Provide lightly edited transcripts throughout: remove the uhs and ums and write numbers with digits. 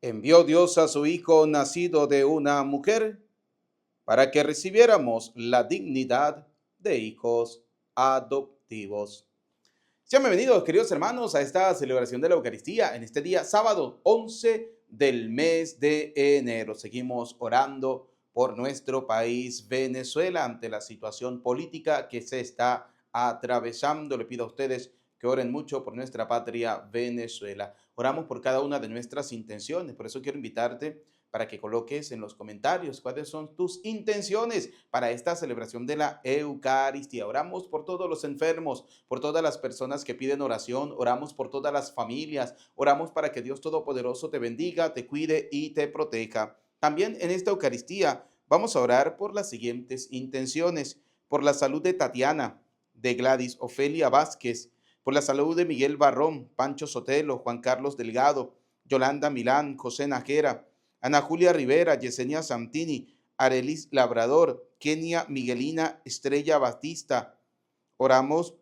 envió Dios a su Hijo nacido de una mujer para que recibiéramos la dignidad de hijos adoptivos. Sean bienvenidos, queridos hermanos, a esta celebración de la Eucaristía en este día sábado 11 del mes de enero. Seguimos orando por nuestro país Venezuela ante la situación política que se está atravesando. Le pido a ustedes que oren mucho por nuestra patria Venezuela. Oramos por cada una de nuestras intenciones. Por eso quiero invitarte para que coloques en los comentarios cuáles son tus intenciones para esta celebración de la Eucaristía. Oramos por todos los enfermos, por todas las personas que piden oración, oramos por todas las familias, oramos para que Dios Todopoderoso te bendiga, te cuide y te proteja. También en esta Eucaristía vamos a orar por las siguientes intenciones: por la salud de Tatiana, de Gladys Ofelia Vázquez, por la salud de Miguel Barrón, Pancho Sotelo, Juan Carlos Delgado, Yolanda Milán, José Najera, Ana Julia Rivera, Yesenia Santini, Arelis Labrador, Kenia Miguelina Estrella Batista. Oramos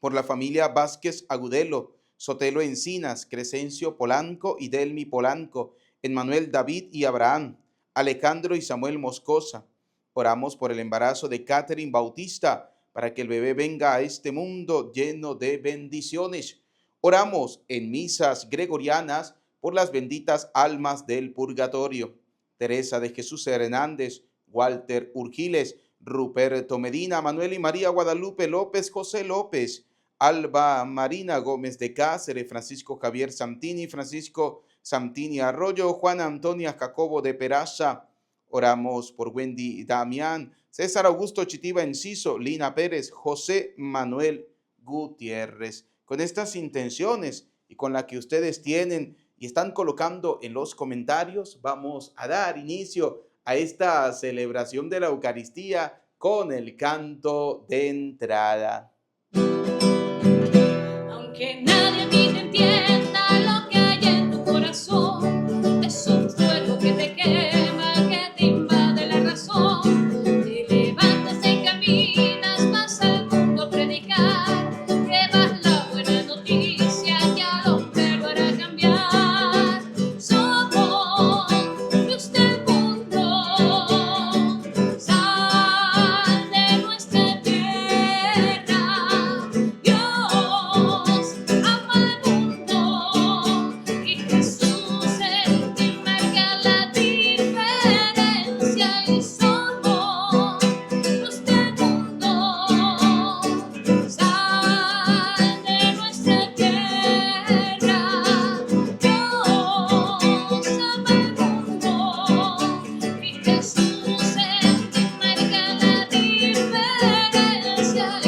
por la familia Vázquez Agudelo, Sotelo Encinas, Crescencio Polanco y Delmi Polanco, Emmanuel David y Abraham, Alejandro y Samuel Moscosa. Oramos por el embarazo de Catherine Bautista, para que el bebé venga a este mundo lleno de bendiciones. Oramos en misas gregorianas por las benditas almas del purgatorio: Teresa de Jesús Hernández, Walter Urgiles, Ruperto Medina, Manuel y María Guadalupe López, José López, Alba Marina Gómez de Cáceres, Francisco Javier Santini, Francisco Santini Arroyo, Juana Antonia Jacobo de Peraza. Oramos por Wendy Damián, César Augusto Chitiba Enciso, Lina Pérez, José Manuel Gutiérrez. Con estas intenciones y con la que ustedes tienen y están colocando en los comentarios, vamos a dar inicio a esta celebración de la Eucaristía con el canto de entrada. Aunque nadie a ti te entienda lo que hay en tu corazón, es un fuego que te quema, que te invade la razón. Te levantas y caminas, vas al mundo a predicar, llevas la buena noticia que al hombre lo hará cambiar. Somos luz del mundo, sal de nuestra tierra. Dios ama al mundo y Jesús el que marca la diferencia, y somos luz del mundo, sal de nuestra tierra. Dios ama al mundo y Jesús el que marca la diferencia y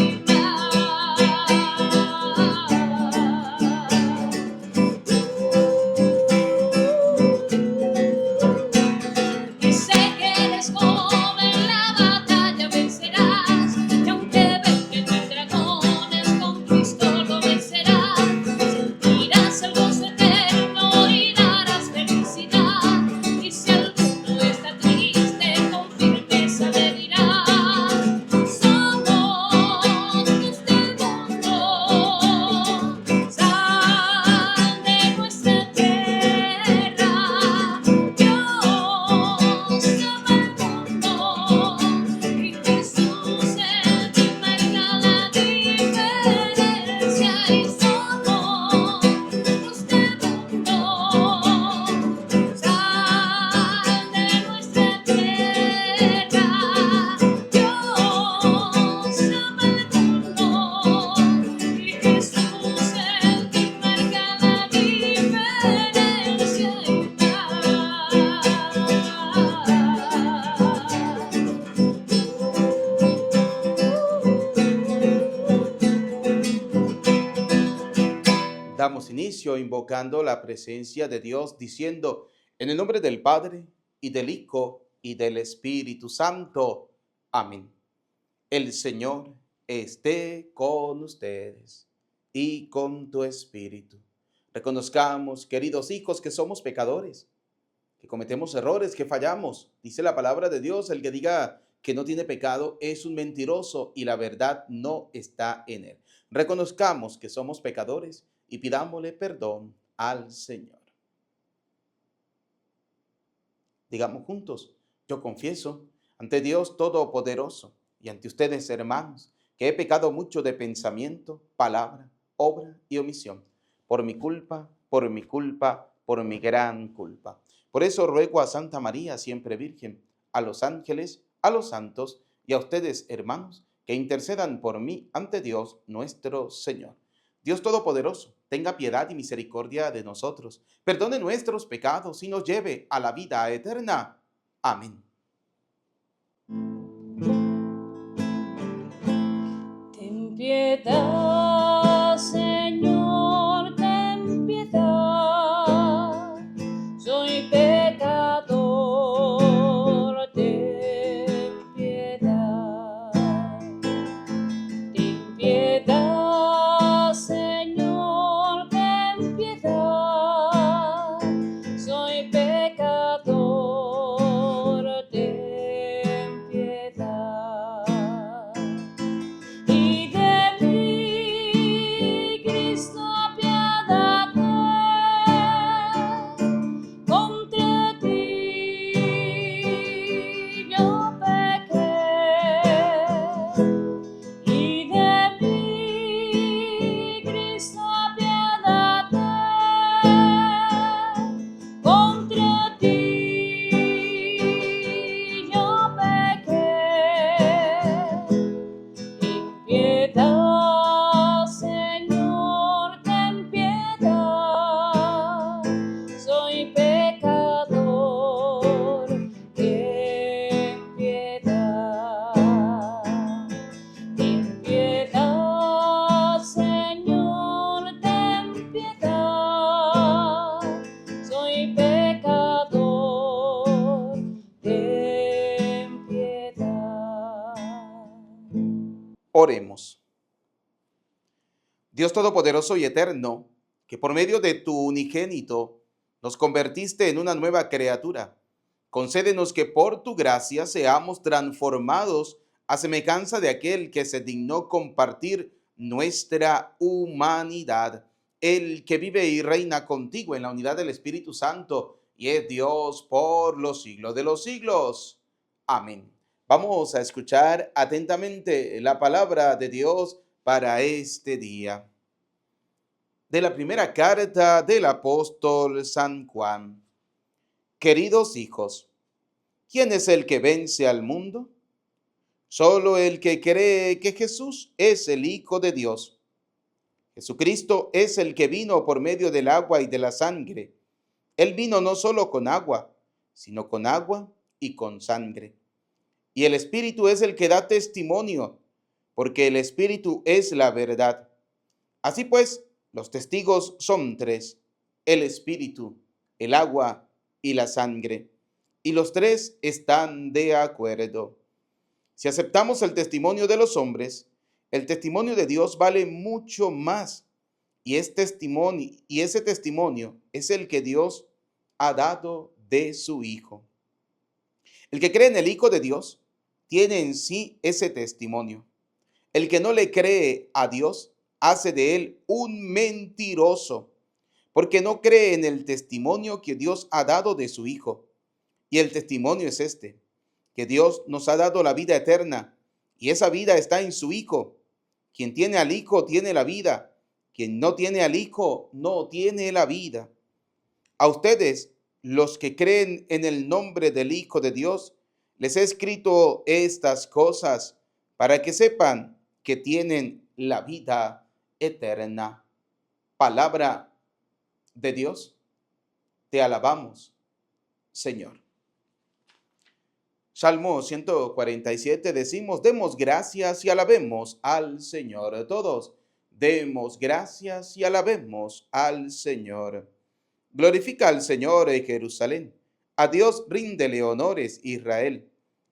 y sé que eres joven, la batalla vencerás, y aunque vengan dragones, con Cristo lo vencerás. Sentirás el gozo eterno y darás felicidad, y si alguno está triste, con firmeza le dirás: somos luz del mundo, sal de nuestra tierra. Dios ama al mundo y Jesús el que marca la diferencia, y somos luz del mundo, sal de nuestra tierra. Dios ama al mundo y Jesús el que marca la diferencia y Damos inicio invocando la presencia de Dios, diciendo: en el nombre del Padre, y del Hijo, y del Espíritu Santo. Amén. El Señor esté con ustedes y con tu espíritu. Reconozcamos, queridos hijos, que somos pecadores, que cometemos errores, que fallamos. Dice la palabra de Dios: el que diga que no tiene pecado es un mentiroso y la verdad no está en él. Reconozcamos que somos pecadores y pidámosle perdón al Señor. Digamos juntos, yo confieso ante Dios Todopoderoso y ante ustedes, hermanos, que he pecado mucho de pensamiento, palabra, obra y omisión, por mi culpa, por mi culpa, por mi gran culpa. Por eso ruego a Santa María, siempre Virgen, a los ángeles, a los santos y a ustedes, hermanos, que intercedan por mí ante Dios nuestro Señor. Dios Todopoderoso, tenga piedad y misericordia de nosotros, perdone nuestros pecados y nos lleve a la vida eterna. Amén. Ten piedad, Señor, ten piedad. Soy pecador, ten piedad. Ten piedad, Señor, ten piedad. Soy pecador, ten piedad. Y de mí, Cristo, apiádate. Contra ti yo pequé. Y de mí, Cristo, apiádate. Contra ti yo pequé. Ten piedad, Señor, ten piedad. Soy pecador, ten piedad. Ten piedad, Señor, ten piedad. Soy pecador, ten piedad. Oremos. Dios Todopoderoso y Eterno, que por medio de tu unigénito nos convertiste en una nueva criatura, concédenos que por tu gracia seamos transformados a semejanza de aquel que se dignó compartir nuestra humanidad, el que vive y reina contigo en la unidad del Espíritu Santo y es Dios por los siglos de los siglos. Amén. Vamos a escuchar atentamente la palabra de Dios para este día. De la primera carta del apóstol San Juan. Queridos hijos, ¿quién es el que vence al mundo? Solo el que cree que Jesús es el Hijo de Dios. Jesucristo es el que vino por medio del agua y de la sangre. Él vino no solo con agua, sino con agua y con sangre. Y el Espíritu es el que da testimonio, porque el Espíritu es la verdad. Así pues, los testigos son tres: el Espíritu, el agua y la sangre. Y los tres están de acuerdo. Si aceptamos el testimonio de los hombres, el testimonio de Dios vale mucho más. Y ese testimonio es el que Dios ha dado de su Hijo. El que cree en el Hijo de Dios tiene en sí ese testimonio. El que no le cree a Dios hace de él un mentiroso, porque no cree en el testimonio que Dios ha dado de su Hijo. Y el testimonio es este, que Dios nos ha dado la vida eterna, y esa vida está en su Hijo. Quien tiene al Hijo tiene la vida, quien no tiene al Hijo no tiene la vida. A ustedes, los que creen en el nombre del Hijo de Dios, les he escrito estas cosas para que sepan que tienen la vida eterna. Palabra de Dios, te alabamos, Señor. Salmo 147 decimos, demos gracias y alabemos al Señor. Todos, demos gracias y alabemos al Señor. Glorifica al Señor en Jerusalén. A Dios ríndele honores, Israel.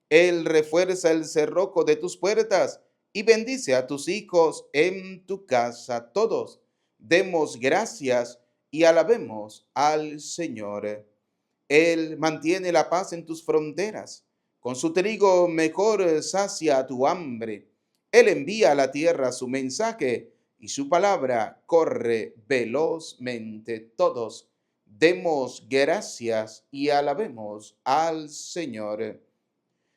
Él refuerza el cerrojo de tus puertas y bendice a tus hijos en tu casa. Todos, demos gracias y alabemos al Señor. Él mantiene la paz en tus fronteras. Con su trigo mejor sacia tu hambre. Él envía a la tierra su mensaje y su palabra corre velozmente. Todos, Demos gracias y alabemos al Señor.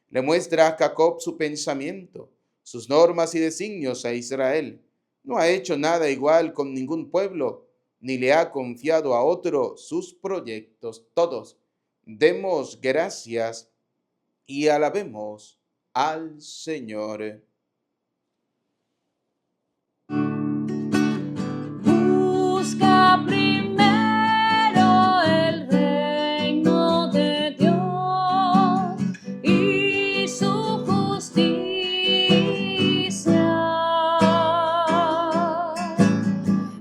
Le muestra a Jacob su pensamiento, sus normas y designios a Israel. No ha hecho nada igual con ningún pueblo, ni le ha confiado a otro sus proyectos. Todos demos gracias y alabemos al Señor. Busca primero el reino de Dios y su justicia.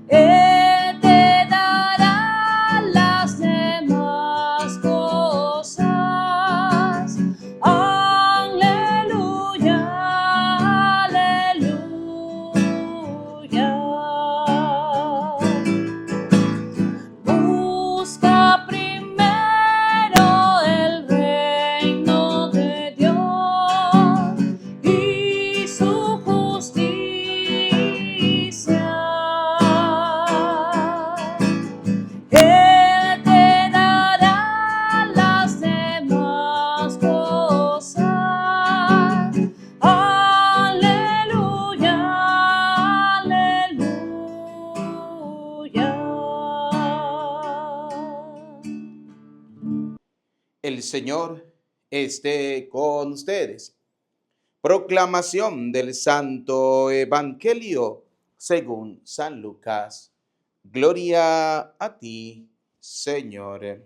Él te dará las demás cosas. Aleluya, aleluya. Busca primero el reino de Dios y su justicia. Él te dará las demás cosas. Aleluya, aleluya. El Señor esté con ustedes. Proclamación del Santo Evangelio según San Lucas. Gloria a ti, Señor.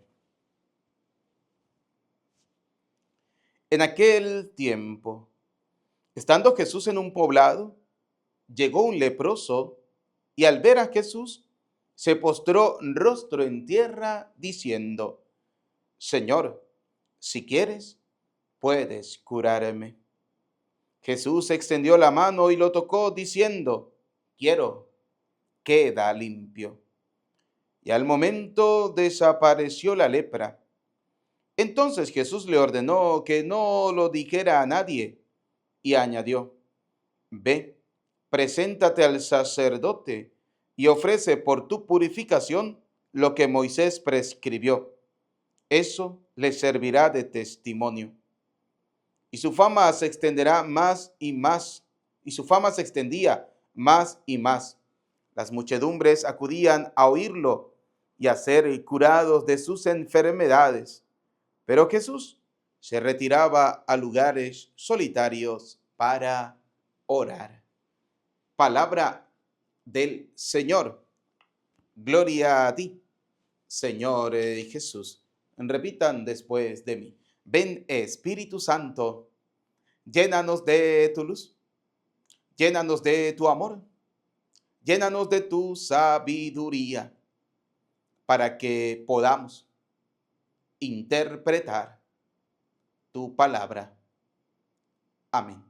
En aquel tiempo, estando Jesús en un poblado, llegó un leproso y al ver a Jesús, se postró rostro en tierra diciendo: Señor, si quieres, puedes curarme. Jesús extendió la mano y lo tocó diciendo: quiero, queda limpio. Y al momento desapareció la lepra. Entonces Jesús le ordenó que no lo dijera a nadie y añadió: ve, preséntate al sacerdote y ofrece por tu purificación lo que Moisés prescribió. Eso le servirá de testimonio. Y su fama se extenderá más y más, y su fama se extendía más y más. Las muchedumbres acudían a oírlo y a ser curados de sus enfermedades. Pero Jesús se retiraba a lugares solitarios para orar. Palabra del Señor. Gloria a ti, Señor Jesús. Repitan después de mí. Ven, Espíritu Santo, llénanos de tu luz, llénanos de tu amor, llénanos de tu sabiduría, para que podamos interpretar tu palabra. Amén.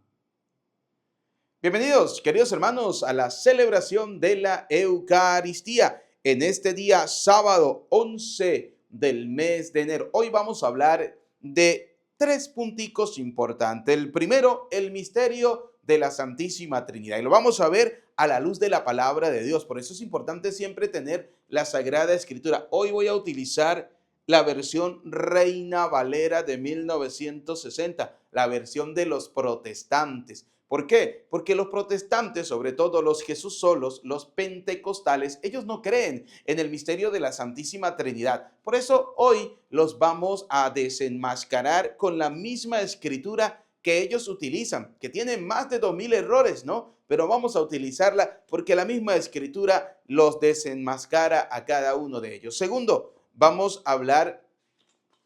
Bienvenidos, queridos hermanos, a la celebración de la Eucaristía en este día sábado 11 del mes de enero. Hoy vamos a hablar de 3 punticos importantes. El primero, el misterio de la Santísima Trinidad. Y lo vamos a ver a la luz de la palabra de Dios. Por eso es importante siempre tener la Sagrada Escritura. Hoy voy a utilizar la versión Reina Valera de 1960, la versión de los protestantes. ¿Por qué? Porque los protestantes, sobre todo los Jesús solos, los pentecostales, ellos no creen en el misterio de la Santísima Trinidad. Por eso hoy los vamos a desenmascarar con la misma escritura que ellos utilizan, que tiene más de 2000 errores, ¿no? Pero vamos a utilizarla porque la misma escritura los desenmascara a cada uno de ellos. Segundo, vamos a hablar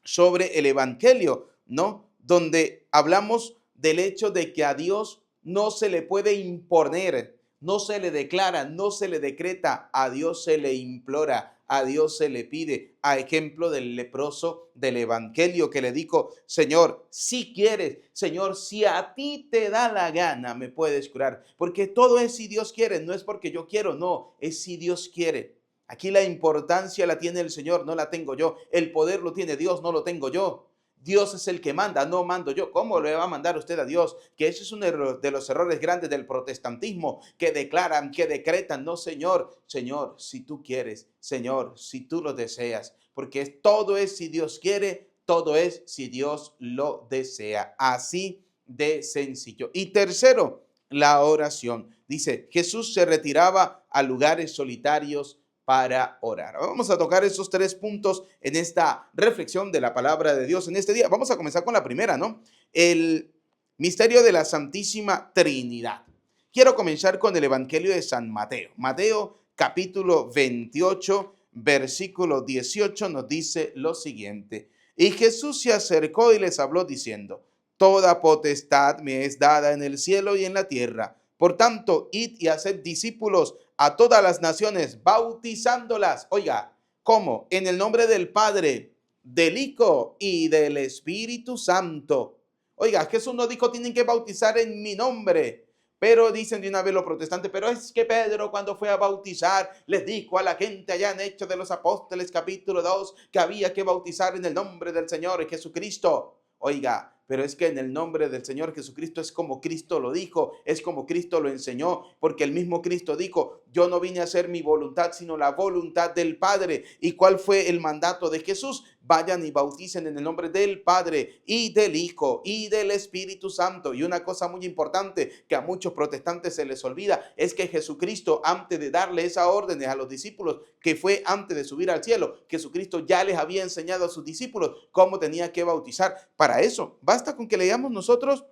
sobre el Evangelio, ¿no? Donde hablamos del hecho de que a Dios no se le puede imponer, no se le declara, no se le decreta, a Dios se le implora, a Dios se le pide, a ejemplo del leproso del Evangelio que le dijo: Señor, si quieres, Señor, si a ti te da la gana, me puedes curar, porque todo es si Dios quiere, no es porque yo quiero, no, es si Dios quiere. Aquí la importancia la tiene el Señor, no la tengo yo. El poder lo tiene Dios, no lo tengo yo. Dios es el que manda, no mando yo. ¿Cómo le va a mandar usted a Dios? Que ese es un error de los errores grandes del protestantismo, que declaran, que decretan. No, Señor, Señor, si tú quieres, Señor, si tú lo deseas, porque todo es si Dios quiere, todo es si Dios lo desea. Así de sencillo. Y tercero, la oración. Dice, Jesús se retiraba a lugares solitarios para orar. Vamos a tocar esos 3 puntos en esta reflexión de la palabra de Dios en este día. Vamos a comenzar con la primera, ¿no? El misterio de la Santísima Trinidad. Quiero comenzar con el Evangelio de San Mateo. Mateo capítulo 28, versículo 18 nos dice lo siguiente. Y Jesús se acercó y les habló diciendo, toda potestad me es dada en el cielo y en la tierra. Por tanto, id y haced discípulos a todas las naciones, bautizándolas. Oiga, ¿cómo? En el nombre del Padre, del Hijo y del Espíritu Santo. Oiga, Jesús no dijo tienen que bautizar en mi nombre. Pero dicen de una vez los protestantes, pero es que Pedro cuando fue a bautizar les dijo a la gente allá en Hechos de los Apóstoles capítulo 2 que había que bautizar en el nombre del Señor Jesucristo. Oiga, pero es que en el nombre del Señor Jesucristo es como Cristo lo dijo, es como Cristo lo enseñó, porque el mismo Cristo dijo, yo no vine a hacer mi voluntad, sino la voluntad del Padre. ¿Y cuál fue el mandato de Jesús? Vayan y bauticen en el nombre del Padre y del Hijo y del Espíritu Santo. Y una cosa muy importante que a muchos protestantes se les olvida es que Jesucristo, antes de darle esa orden a los discípulos, que fue antes de subir al cielo, Jesucristo ya les había enseñado a sus discípulos cómo tenía que bautizar. Para eso, basta con que leamos nosotros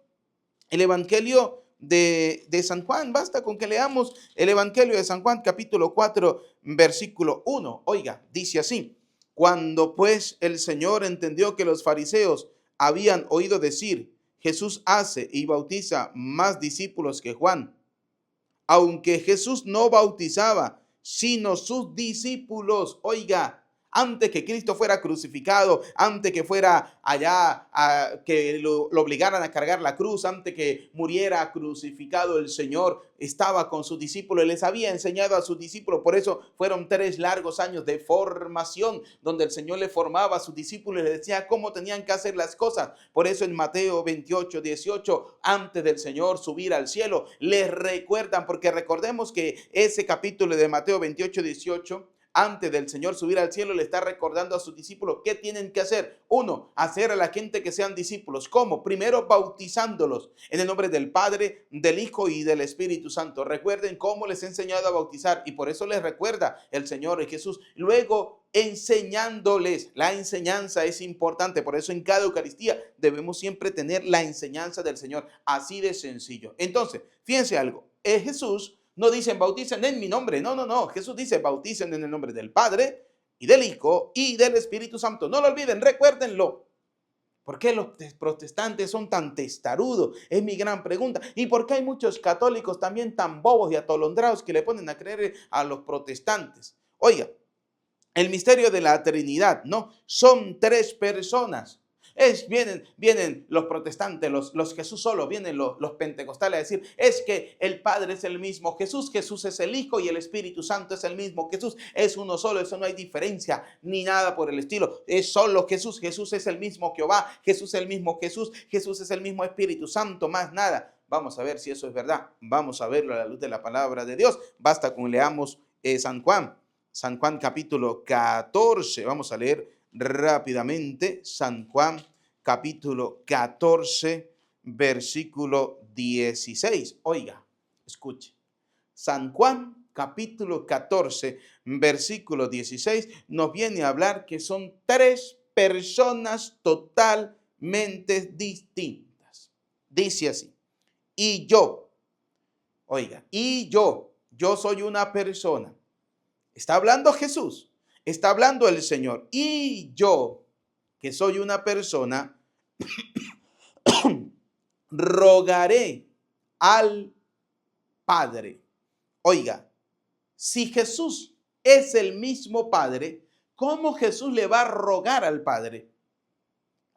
el Evangelio de San Juan, basta con que leamos el Evangelio de San Juan, capítulo 4, versículo 1. Oiga, dice así, cuando pues el Señor entendió que los fariseos habían oído decir, Jesús hace y bautiza más discípulos que Juan, aunque Jesús no bautizaba, sino sus discípulos. Oiga, antes que Cristo fuera crucificado, antes que fuera allá, que lo obligaran a cargar la cruz, antes que muriera crucificado, el Señor estaba con sus discípulos, les había enseñado a sus discípulos. Por eso fueron 3 largos años de formación, donde el Señor le formaba a sus discípulos y les decía cómo tenían que hacer las cosas. Por eso en Mateo 28, 18, antes del Señor subir al cielo, les recuerdan, porque recordemos que ese capítulo de Mateo 28, 18, antes del Señor subir al cielo, le está recordando a sus discípulos qué tienen que hacer. 1, hacer a la gente que sean discípulos. ¿Cómo? Primero bautizándolos en el nombre del Padre, del Hijo y del Espíritu Santo. Recuerden cómo les he enseñado a bautizar y por eso les recuerda el Señor Jesús. Luego enseñándoles. La enseñanza es importante, por eso en cada Eucaristía debemos siempre tener la enseñanza del Señor. Así de sencillo. Entonces, fíjense algo. Jesús no dicen bauticen en mi nombre. No, no, no. Jesús dice bauticen en el nombre del Padre y del Hijo y del Espíritu Santo. No lo olviden, recuérdenlo. ¿Por qué los protestantes son tan testarudos? Es mi gran pregunta. ¿Y por qué hay muchos católicos también tan bobos y atolondrados que le ponen a creer a los protestantes? Oiga, el misterio de la Trinidad, ¿no? Son 3 personas. Vienen los protestantes, los Jesús solo, vienen los pentecostales a decir, es que el Padre es el mismo Jesús, Jesús es el Hijo y el Espíritu Santo es el mismo Jesús, es uno solo, eso no hay diferencia ni nada por el estilo, es solo Jesús, Jesús es el mismo Jehová, Jesús es el mismo Jesús, Jesús es el mismo Espíritu Santo, más nada. Vamos a ver si eso es verdad, vamos a verlo a la luz de la palabra de Dios, basta con leamos San Juan capítulo 14, vamos a leer rápidamente San Juan capítulo 14 versículo 16. Oiga, escuche. San Juan capítulo 14 versículo 16 nos viene a hablar que son 3 personas totalmente distintas. Dice así, y yo, oiga, yo soy una persona. Está hablando Jesús, está hablando el Señor. Y yo, que soy una persona, rogaré al Padre. Oiga, si Jesús es el mismo Padre, ¿cómo Jesús le va a rogar al Padre?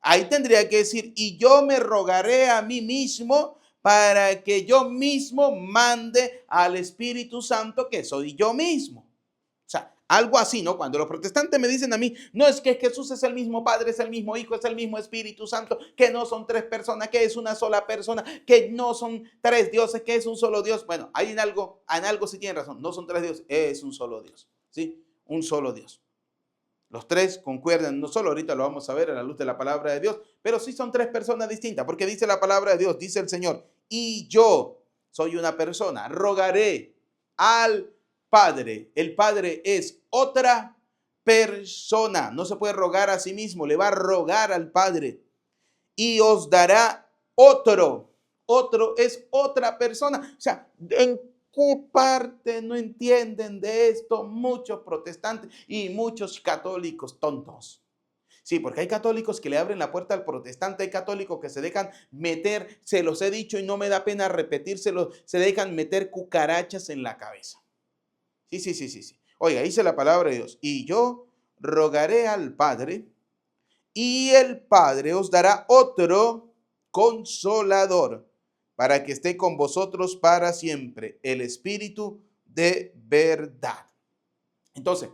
Ahí tendría que decir, y yo me rogaré a mí mismo para que yo mismo mande al Espíritu Santo, que soy yo mismo. O sea, algo así, ¿no? Cuando los protestantes me dicen a mí, no es que Jesús es el mismo Padre, es el mismo Hijo, es el mismo Espíritu Santo, que no son 3 personas, que es una sola persona, que no son 3 dioses, que es un solo Dios. Bueno, ahí en algo sí tienen razón, no son 3 dioses, es un solo Dios, ¿sí? Un solo Dios. Los tres concuerdan, no solo ahorita lo vamos a ver a la luz de la palabra de Dios, pero sí son tres personas distintas, porque dice la palabra de Dios, dice el Señor, y yo soy una persona, rogaré al Padre. El Padre es otra persona, no se puede rogar a sí mismo, le va a rogar al Padre y os dará otro. Otro es otra persona. O sea, ¿en qué parte no entienden de esto muchos protestantes y muchos católicos tontos? Sí, porque hay católicos que le abren la puerta al protestante, hay católicos que se dejan meter, se los he dicho y no me da pena repetírselo, se dejan meter cucarachas en la cabeza. Sí. Oiga, dice la palabra de Dios, y yo rogaré al Padre, y el Padre os dará otro consolador para que esté con vosotros para siempre, el Espíritu de verdad. Entonces,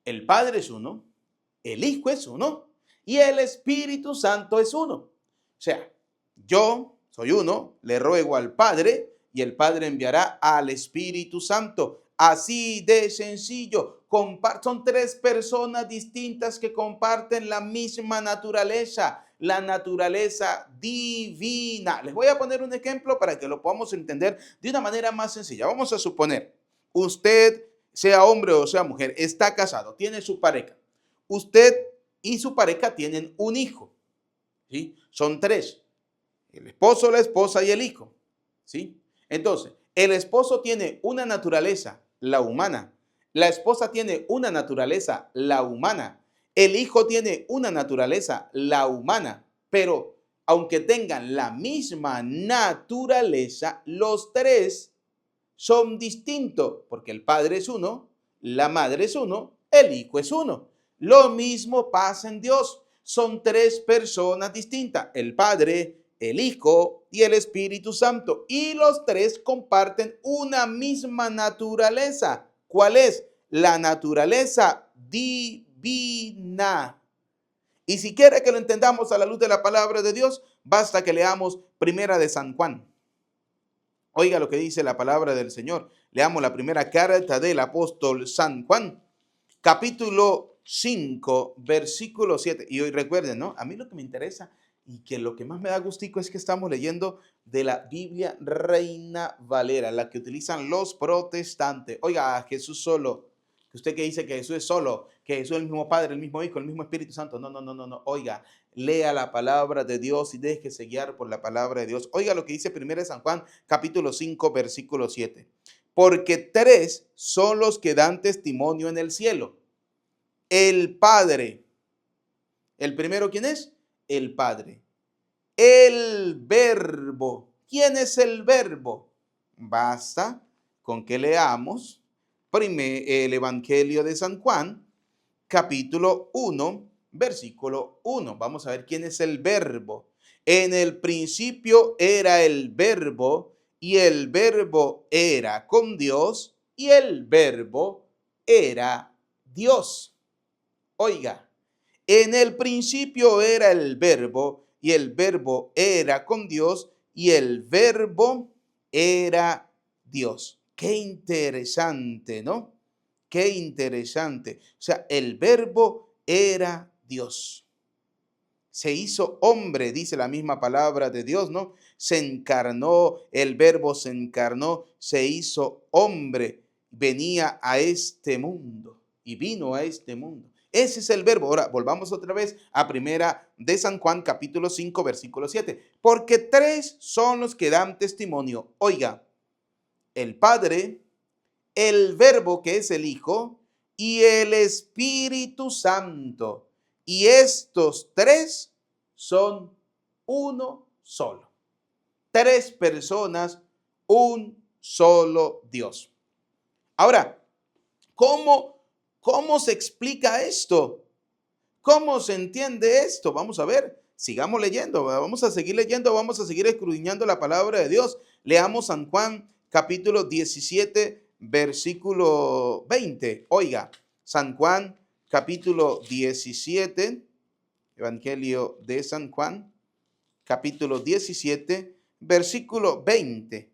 el Padre es uno, el Hijo es uno y el Espíritu Santo es uno. O sea, yo soy uno, le ruego al Padre y el Padre enviará al Espíritu Santo. Así de sencillo. Son tres personas distintas que comparten la misma naturaleza, la naturaleza divina. Les voy a poner un ejemplo para que lo podamos entender de una manera más sencilla. Vamos a suponer, usted, sea hombre o sea mujer, está casado, tiene su pareja. Usted y su pareja tienen un hijo, ¿sí? Son tres, el esposo, la esposa y el hijo, ¿sí? Entonces, el esposo tiene una naturaleza, la humana. La esposa tiene una naturaleza, la humana. El hijo tiene una naturaleza, la humana. Pero aunque tengan la misma naturaleza, los tres son distintos, porque el padre es uno, la madre es uno, el hijo es uno. Lo mismo pasa en Dios. Son tres personas distintas, el Padre, el Hijo y el Espíritu Santo. Y los tres comparten una misma naturaleza. ¿Cuál es? La naturaleza divina. Y si quiere que lo entendamos a la luz de la palabra de Dios, basta que leamos Primera de San Juan. Oiga lo que dice la palabra del Señor. Leamos la primera carta del apóstol San Juan, capítulo 5, versículo 7. Y hoy recuerden, ¿no? A mí lo que me interesa y que lo que más me da gustico es que estamos leyendo de la Biblia Reina Valera, la que utilizan los protestantes. Oiga, Jesús solo. Que usted que dice que Jesús es solo, que Jesús es el mismo Padre, el mismo Hijo, el mismo Espíritu Santo. No. Oiga, lea la palabra de Dios y déjese guiar por la palabra de Dios. Oiga lo que dice 1 San Juan, capítulo 5, versículo 7. Porque tres son los que dan testimonio en el cielo. El Padre. ¿El primero quién es? El Padre. El Verbo. ¿Quién es el Verbo? Basta con que leamos el Evangelio de San Juan, capítulo 1, versículo 1. Vamos a ver quién es el Verbo. En el principio era el Verbo, y el Verbo era con Dios, y el Verbo era Dios. Oiga, en el principio era el Verbo, y el Verbo era con Dios, y el Verbo era Dios. Qué interesante, ¿no? Qué interesante. O sea, el Verbo era Dios. Se hizo hombre, dice la misma palabra de Dios, ¿no? Se encarnó, el Verbo se encarnó, se hizo hombre, venía a este mundo y vino a este mundo. Ese es el Verbo. Ahora, volvamos otra vez a Primera de San Juan, capítulo 5, versículo 7. Porque tres son los que dan testimonio. Oiga, el Padre, el Verbo que es el Hijo y el Espíritu Santo. Y estos tres son uno solo. Tres personas, un solo Dios. Ahora, ¿cómo se explica esto? ¿Cómo se entiende esto? Vamos a ver, sigamos leyendo, vamos a seguir leyendo, vamos a seguir escudriñando la palabra de Dios. Leamos San Juan capítulo 17, versículo 20. Oiga, San Juan capítulo 17, Evangelio de San Juan, capítulo 17, versículo 20.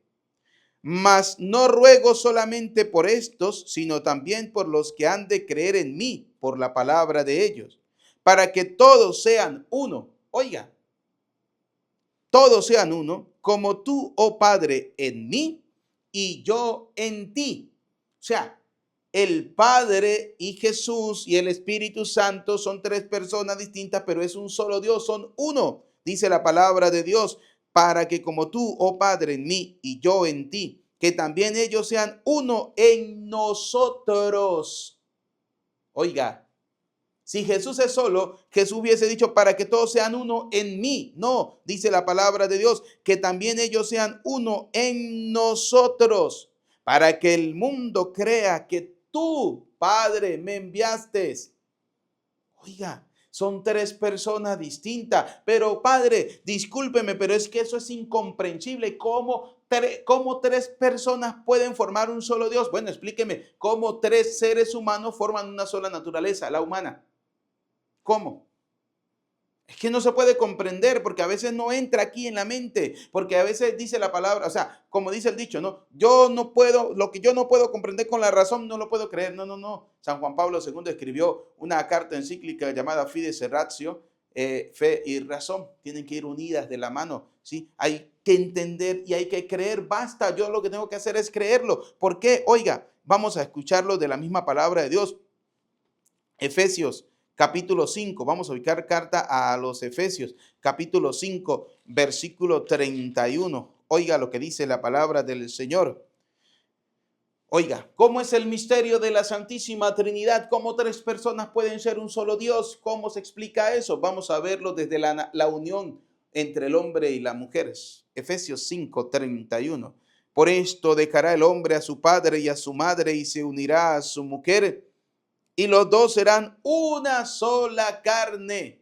Mas no ruego solamente por estos, sino también por los que han de creer en mí, por la palabra de ellos, para que todos sean uno. Oiga, todos sean uno, como tú, oh Padre, en mí y yo en ti. O sea, el Padre y Jesús y el Espíritu Santo son tres personas distintas, pero es un solo Dios, son uno, dice la palabra de Dios, para que como tú, oh Padre, en mí y yo en ti, que también ellos sean uno en nosotros. Oiga, si Jesús es solo, Jesús hubiese dicho para que todos sean uno en mí. No, dice la palabra de Dios, que también ellos sean uno en nosotros, para que el mundo crea que tú, Padre, me enviaste. Oiga, son tres personas distintas, pero Padre, discúlpeme, pero es que eso es incomprensible. ¿Cómo tres personas pueden formar un solo Dios? Bueno, explíqueme, ¿cómo tres seres humanos forman una sola naturaleza, la humana? ¿Cómo? Es que no se puede comprender porque a veces no entra aquí en la mente, porque a veces dice la palabra, o sea, como dice el dicho, ¿no? Yo no puedo, lo que yo no puedo comprender con la razón, no lo puedo creer. No, no, no. San Juan Pablo II escribió una carta encíclica llamada Fides et Ratio, fe y razón. Tienen que ir unidas de la mano, ¿sí? Hay que entender y hay que creer. Basta, yo lo que tengo que hacer es creerlo. ¿Por qué? Oiga, vamos a escucharlo de la misma palabra de Dios. Efesios capítulo 5, vamos a ubicar carta a los Efesios, capítulo 5, versículo 31. Oiga lo que dice la palabra del Señor. Oiga, ¿cómo es el misterio de la Santísima Trinidad? ¿Cómo tres personas pueden ser un solo Dios? ¿Cómo se explica eso? Vamos a verlo desde la unión entre el hombre y la mujer. Efesios 5, 31. Por esto dejará el hombre a su padre y a su madre y se unirá a su mujer, y los dos serán una sola carne.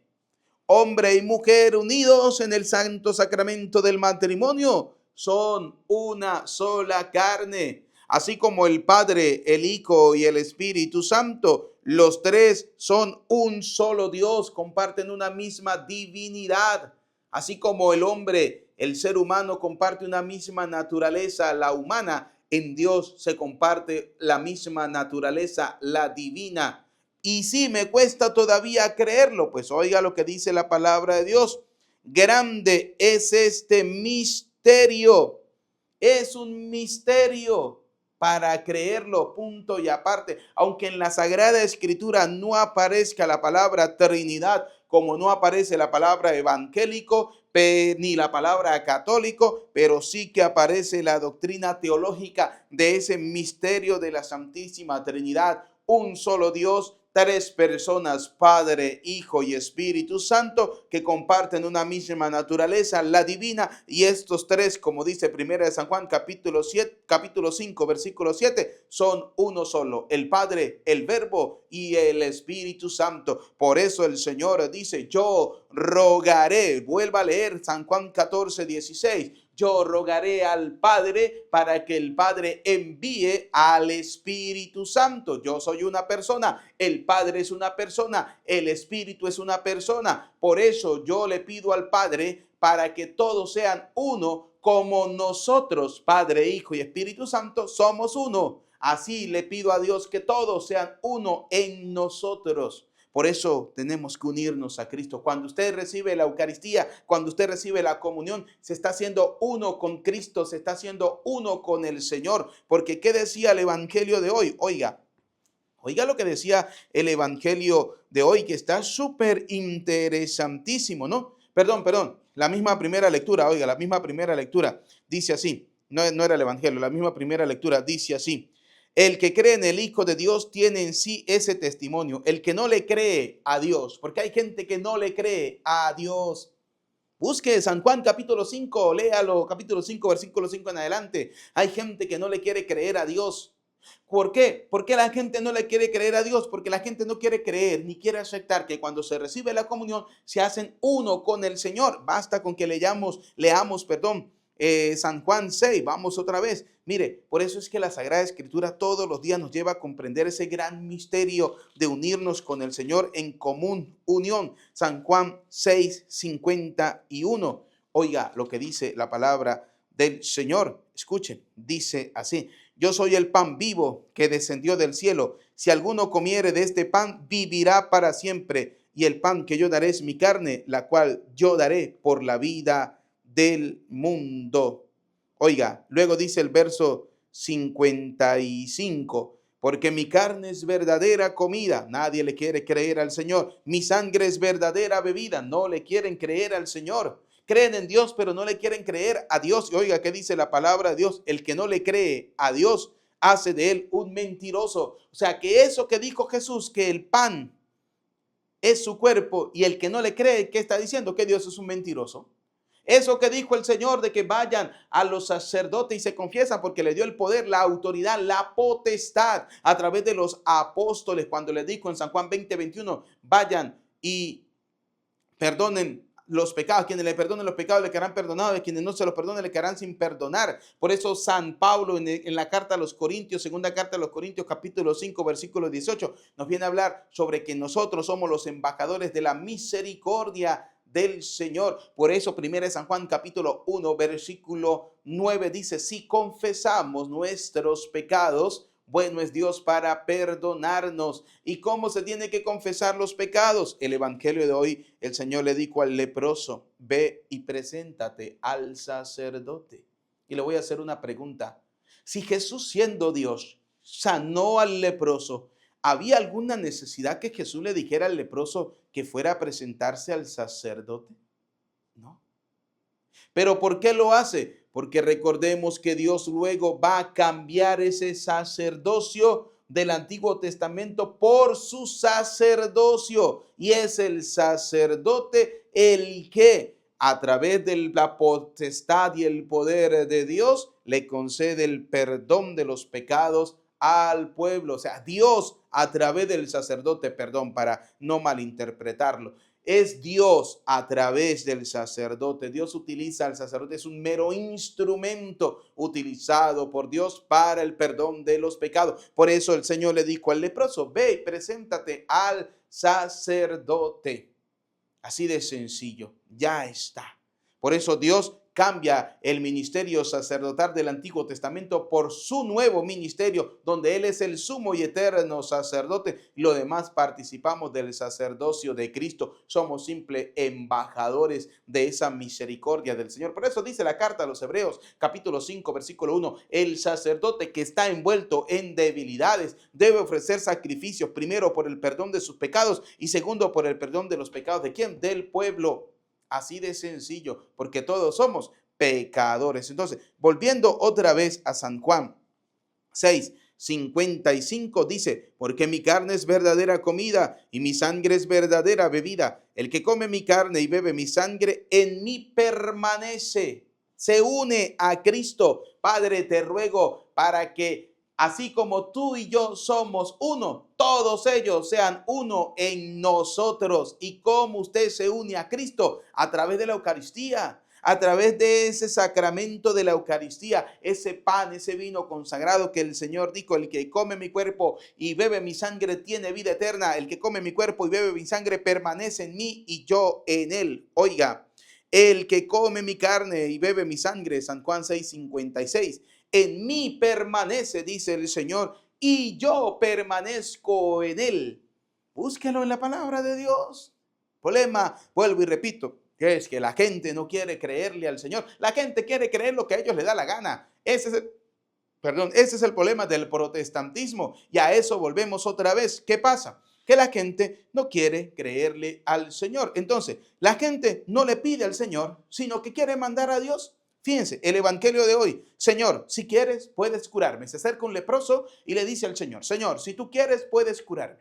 Hombre y mujer unidos en el santo sacramento del matrimonio son una sola carne. Así como el Padre, el Hijo y el Espíritu Santo, los tres son un solo Dios, comparten una misma divinidad. Así como el hombre, el ser humano, comparte una misma naturaleza, la humana, en Dios se comparte la misma naturaleza, la divina. Y si me cuesta todavía creerlo, pues oiga lo que dice la palabra de Dios. Grande es este misterio. Es un misterio para creerlo, punto y aparte. Aunque en la Sagrada Escritura no aparezca la palabra Trinidad, como no aparece la palabra evangélico, ni la palabra católico, pero sí que aparece la doctrina teológica de ese misterio de la Santísima Trinidad, un solo Dios, tres personas, Padre, Hijo y Espíritu Santo, que comparten una misma naturaleza, la divina, y estos tres, como dice Primera de San Juan, capítulo 5, versículo 7, son uno solo, el Padre, el Verbo y el Espíritu Santo. Por eso el Señor dice, yo rogaré, vuelva a leer San Juan 14, 16, yo rogaré al Padre para que el Padre envíe al Espíritu Santo. Yo soy una persona, el Padre es una persona, el Espíritu es una persona. Por eso yo le pido al Padre para que todos sean uno, como nosotros, Padre, Hijo y Espíritu Santo, somos uno. Así le pido a Dios que todos sean uno en nosotros. Por eso tenemos que unirnos a Cristo. Cuando usted recibe la Eucaristía, cuando usted recibe la comunión, se está haciendo uno con Cristo, se está haciendo uno con el Señor. Porque ¿qué decía el Evangelio de hoy? Oiga lo que decía el Evangelio de hoy, que está súper interesantísimo, ¿no? Perdón, la misma primera lectura, oiga, la misma primera lectura dice así, no era el Evangelio, la misma primera lectura dice así. El que cree en el Hijo de Dios tiene en sí ese testimonio. El que no le cree a Dios, porque hay gente que no le cree a Dios. Busque San Juan capítulo 5, léalo, capítulo 5, versículo 5 en adelante. Hay gente que no le quiere creer a Dios. ¿Por qué? ¿Por qué la gente no le quiere creer a Dios? Porque la gente no quiere creer ni quiere aceptar que cuando se recibe la comunión se hacen uno con el Señor. Basta con que leamos, San Juan 6, vamos otra vez. Mire, por eso es que la Sagrada Escritura todos los días nos lleva a comprender ese gran misterio de unirnos con el Señor en común unión. San Juan 6, 51. Oiga lo que dice la palabra del Señor. Escuchen, dice así. Yo soy el pan vivo que descendió del cielo. Si alguno comiere de este pan, vivirá para siempre. Y el pan que yo daré es mi carne, la cual yo daré por la vida del mundo. Oiga, luego dice el verso 55, porque mi carne es verdadera comida, nadie le quiere creer al Señor. Mi sangre es verdadera bebida, no le quieren creer al Señor. Creen en Dios, pero no le quieren creer a Dios. Y oiga, ¿qué dice la palabra de Dios? El que no le cree a Dios hace de él un mentiroso. O sea, que eso que dijo Jesús, que el pan es su cuerpo, y el que no le cree, ¿qué está diciendo? Que Dios es un mentiroso. Eso que dijo el Señor de que vayan a los sacerdotes y se confiesan, porque le dio el poder, la autoridad, la potestad a través de los apóstoles, cuando les dijo en San Juan 20:21, vayan y perdonen los pecados. Quienes le perdonen los pecados le quedarán perdonados, y quienes no se los perdonen le quedarán sin perdonar. Por eso San Pablo en la carta a los Corintios, segunda carta a los Corintios, capítulo 5, versículo 18, nos viene a hablar sobre que nosotros somos los embajadores de la misericordia del Señor. Por eso primera de San Juan capítulo 1 versículo 9 dice: si confesamos nuestros pecados, bueno es Dios para perdonarnos. ¿Y cómo se tiene que confesar los pecados? El evangelio de hoy, el Señor le dijo al leproso: ve y preséntate al sacerdote. Y le voy a hacer una pregunta. Si Jesús, siendo Dios, sanó al leproso, ¿había alguna necesidad que Jesús le dijera al leproso que fuera a presentarse al sacerdote? No. ¿Pero por qué lo hace? Porque recordemos que Dios luego va a cambiar ese sacerdocio del Antiguo Testamento por su sacerdocio. Y es el sacerdote el que, a través de la potestad y el poder de Dios, le concede el perdón de los pecados al pueblo. O sea, Dios a través del sacerdote, perdón, para no malinterpretarlo, es Dios a través del sacerdote. Dios utiliza al sacerdote, es un mero instrumento utilizado por Dios para el perdón de los pecados. Por eso el Señor le dijo al leproso: ve y preséntate al sacerdote. Así de sencillo, ya está. Por eso Dios cambia el ministerio sacerdotal del Antiguo Testamento por su nuevo ministerio, donde Él es el sumo y eterno sacerdote, y lo demás participamos del sacerdocio de Cristo. Somos simples embajadores de esa misericordia del Señor. Por eso dice la carta a los Hebreos, capítulo 5, versículo 1, el sacerdote que está envuelto en debilidades debe ofrecer sacrificios, primero por el perdón de sus pecados y segundo por el perdón de los pecados ¿de quién? Del pueblo. Así de sencillo, porque todos somos pecadores. Entonces, volviendo otra vez a San Juan 6:55, dice: porque mi carne es verdadera comida y mi sangre es verdadera bebida. El que come mi carne y bebe mi sangre, en mí permanece, se une a Cristo. Padre, te ruego para que así como tú y yo somos uno, todos ellos sean uno en nosotros. ¿Y cómo usted se une a Cristo? A través de la Eucaristía, a través de ese sacramento de la Eucaristía, ese pan, ese vino consagrado que el Señor dijo: el que come mi cuerpo y bebe mi sangre tiene vida eterna. El que come mi cuerpo y bebe mi sangre permanece en mí y yo en él. Oiga, el que come mi carne y bebe mi sangre, San Juan 6:56, en mí permanece, dice el Señor, y yo permanezco en él. Búsquelo en la palabra de Dios. Problema, vuelvo y repito, que es que la gente no quiere creerle al Señor. La gente quiere creer lo que a ellos les da la gana. Ese es el problema del protestantismo. Y a eso volvemos otra vez. ¿Qué pasa? Que la gente no quiere creerle al Señor. Entonces, la gente no le pide al Señor, sino que quiere mandar a Dios. Fíjense, el evangelio de hoy: Señor, si quieres, puedes curarme. Se acerca un leproso y le dice al Señor: Señor, si tú quieres, puedes curarme.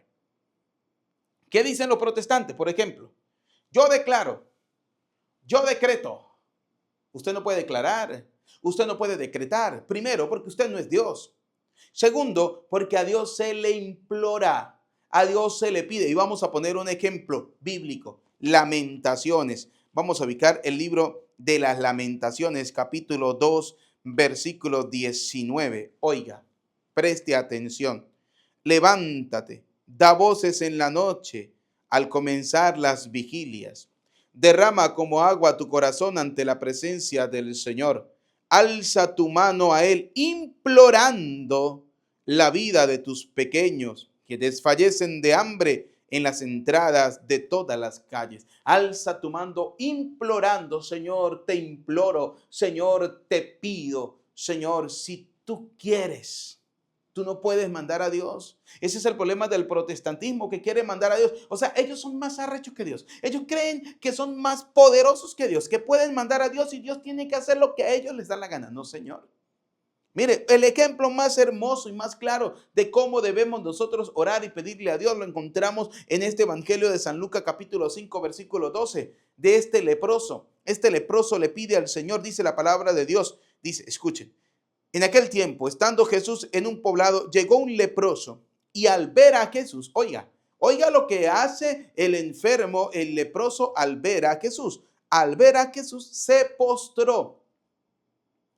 ¿Qué dicen los protestantes? Por ejemplo, yo declaro, yo decreto. Usted no puede declarar, usted no puede decretar. Primero, porque usted no es Dios. Segundo, porque a Dios se le implora, a Dios se le pide. Y vamos a poner un ejemplo bíblico: Lamentaciones. Vamos a ubicar el libro de las Lamentaciones, capítulo 2, versículo 19. Oiga, preste atención. Levántate, da voces en la noche, al comenzar las vigilias. Derrama como agua tu corazón ante la presencia del Señor. alza tu mano a él, implorando la vida de tus pequeños que desfallecen de hambre en las entradas de todas las calles. Alza tu mano implorando, Señor, te imploro, Señor, te pido, Señor, si tú quieres. Tú no puedes mandar a Dios. Ese es el problema del protestantismo, que quiere mandar a Dios. O sea, ellos son más arrechos que Dios. Ellos creen que son más poderosos que Dios, que pueden mandar a Dios y Dios tiene que hacer lo que a ellos les da la gana. No, Señor. Mire, el ejemplo más hermoso y más claro de cómo debemos nosotros orar y pedirle a Dios lo encontramos en este Evangelio de San Lucas capítulo 5 versículo 12 de este leproso. Este leproso le pide al Señor, dice la palabra de Dios, dice, escuchen. En aquel tiempo, estando Jesús en un poblado, llegó un leproso y al ver a Jesús, oiga lo que hace el enfermo, el leproso, al ver a Jesús. Al ver a Jesús se postró.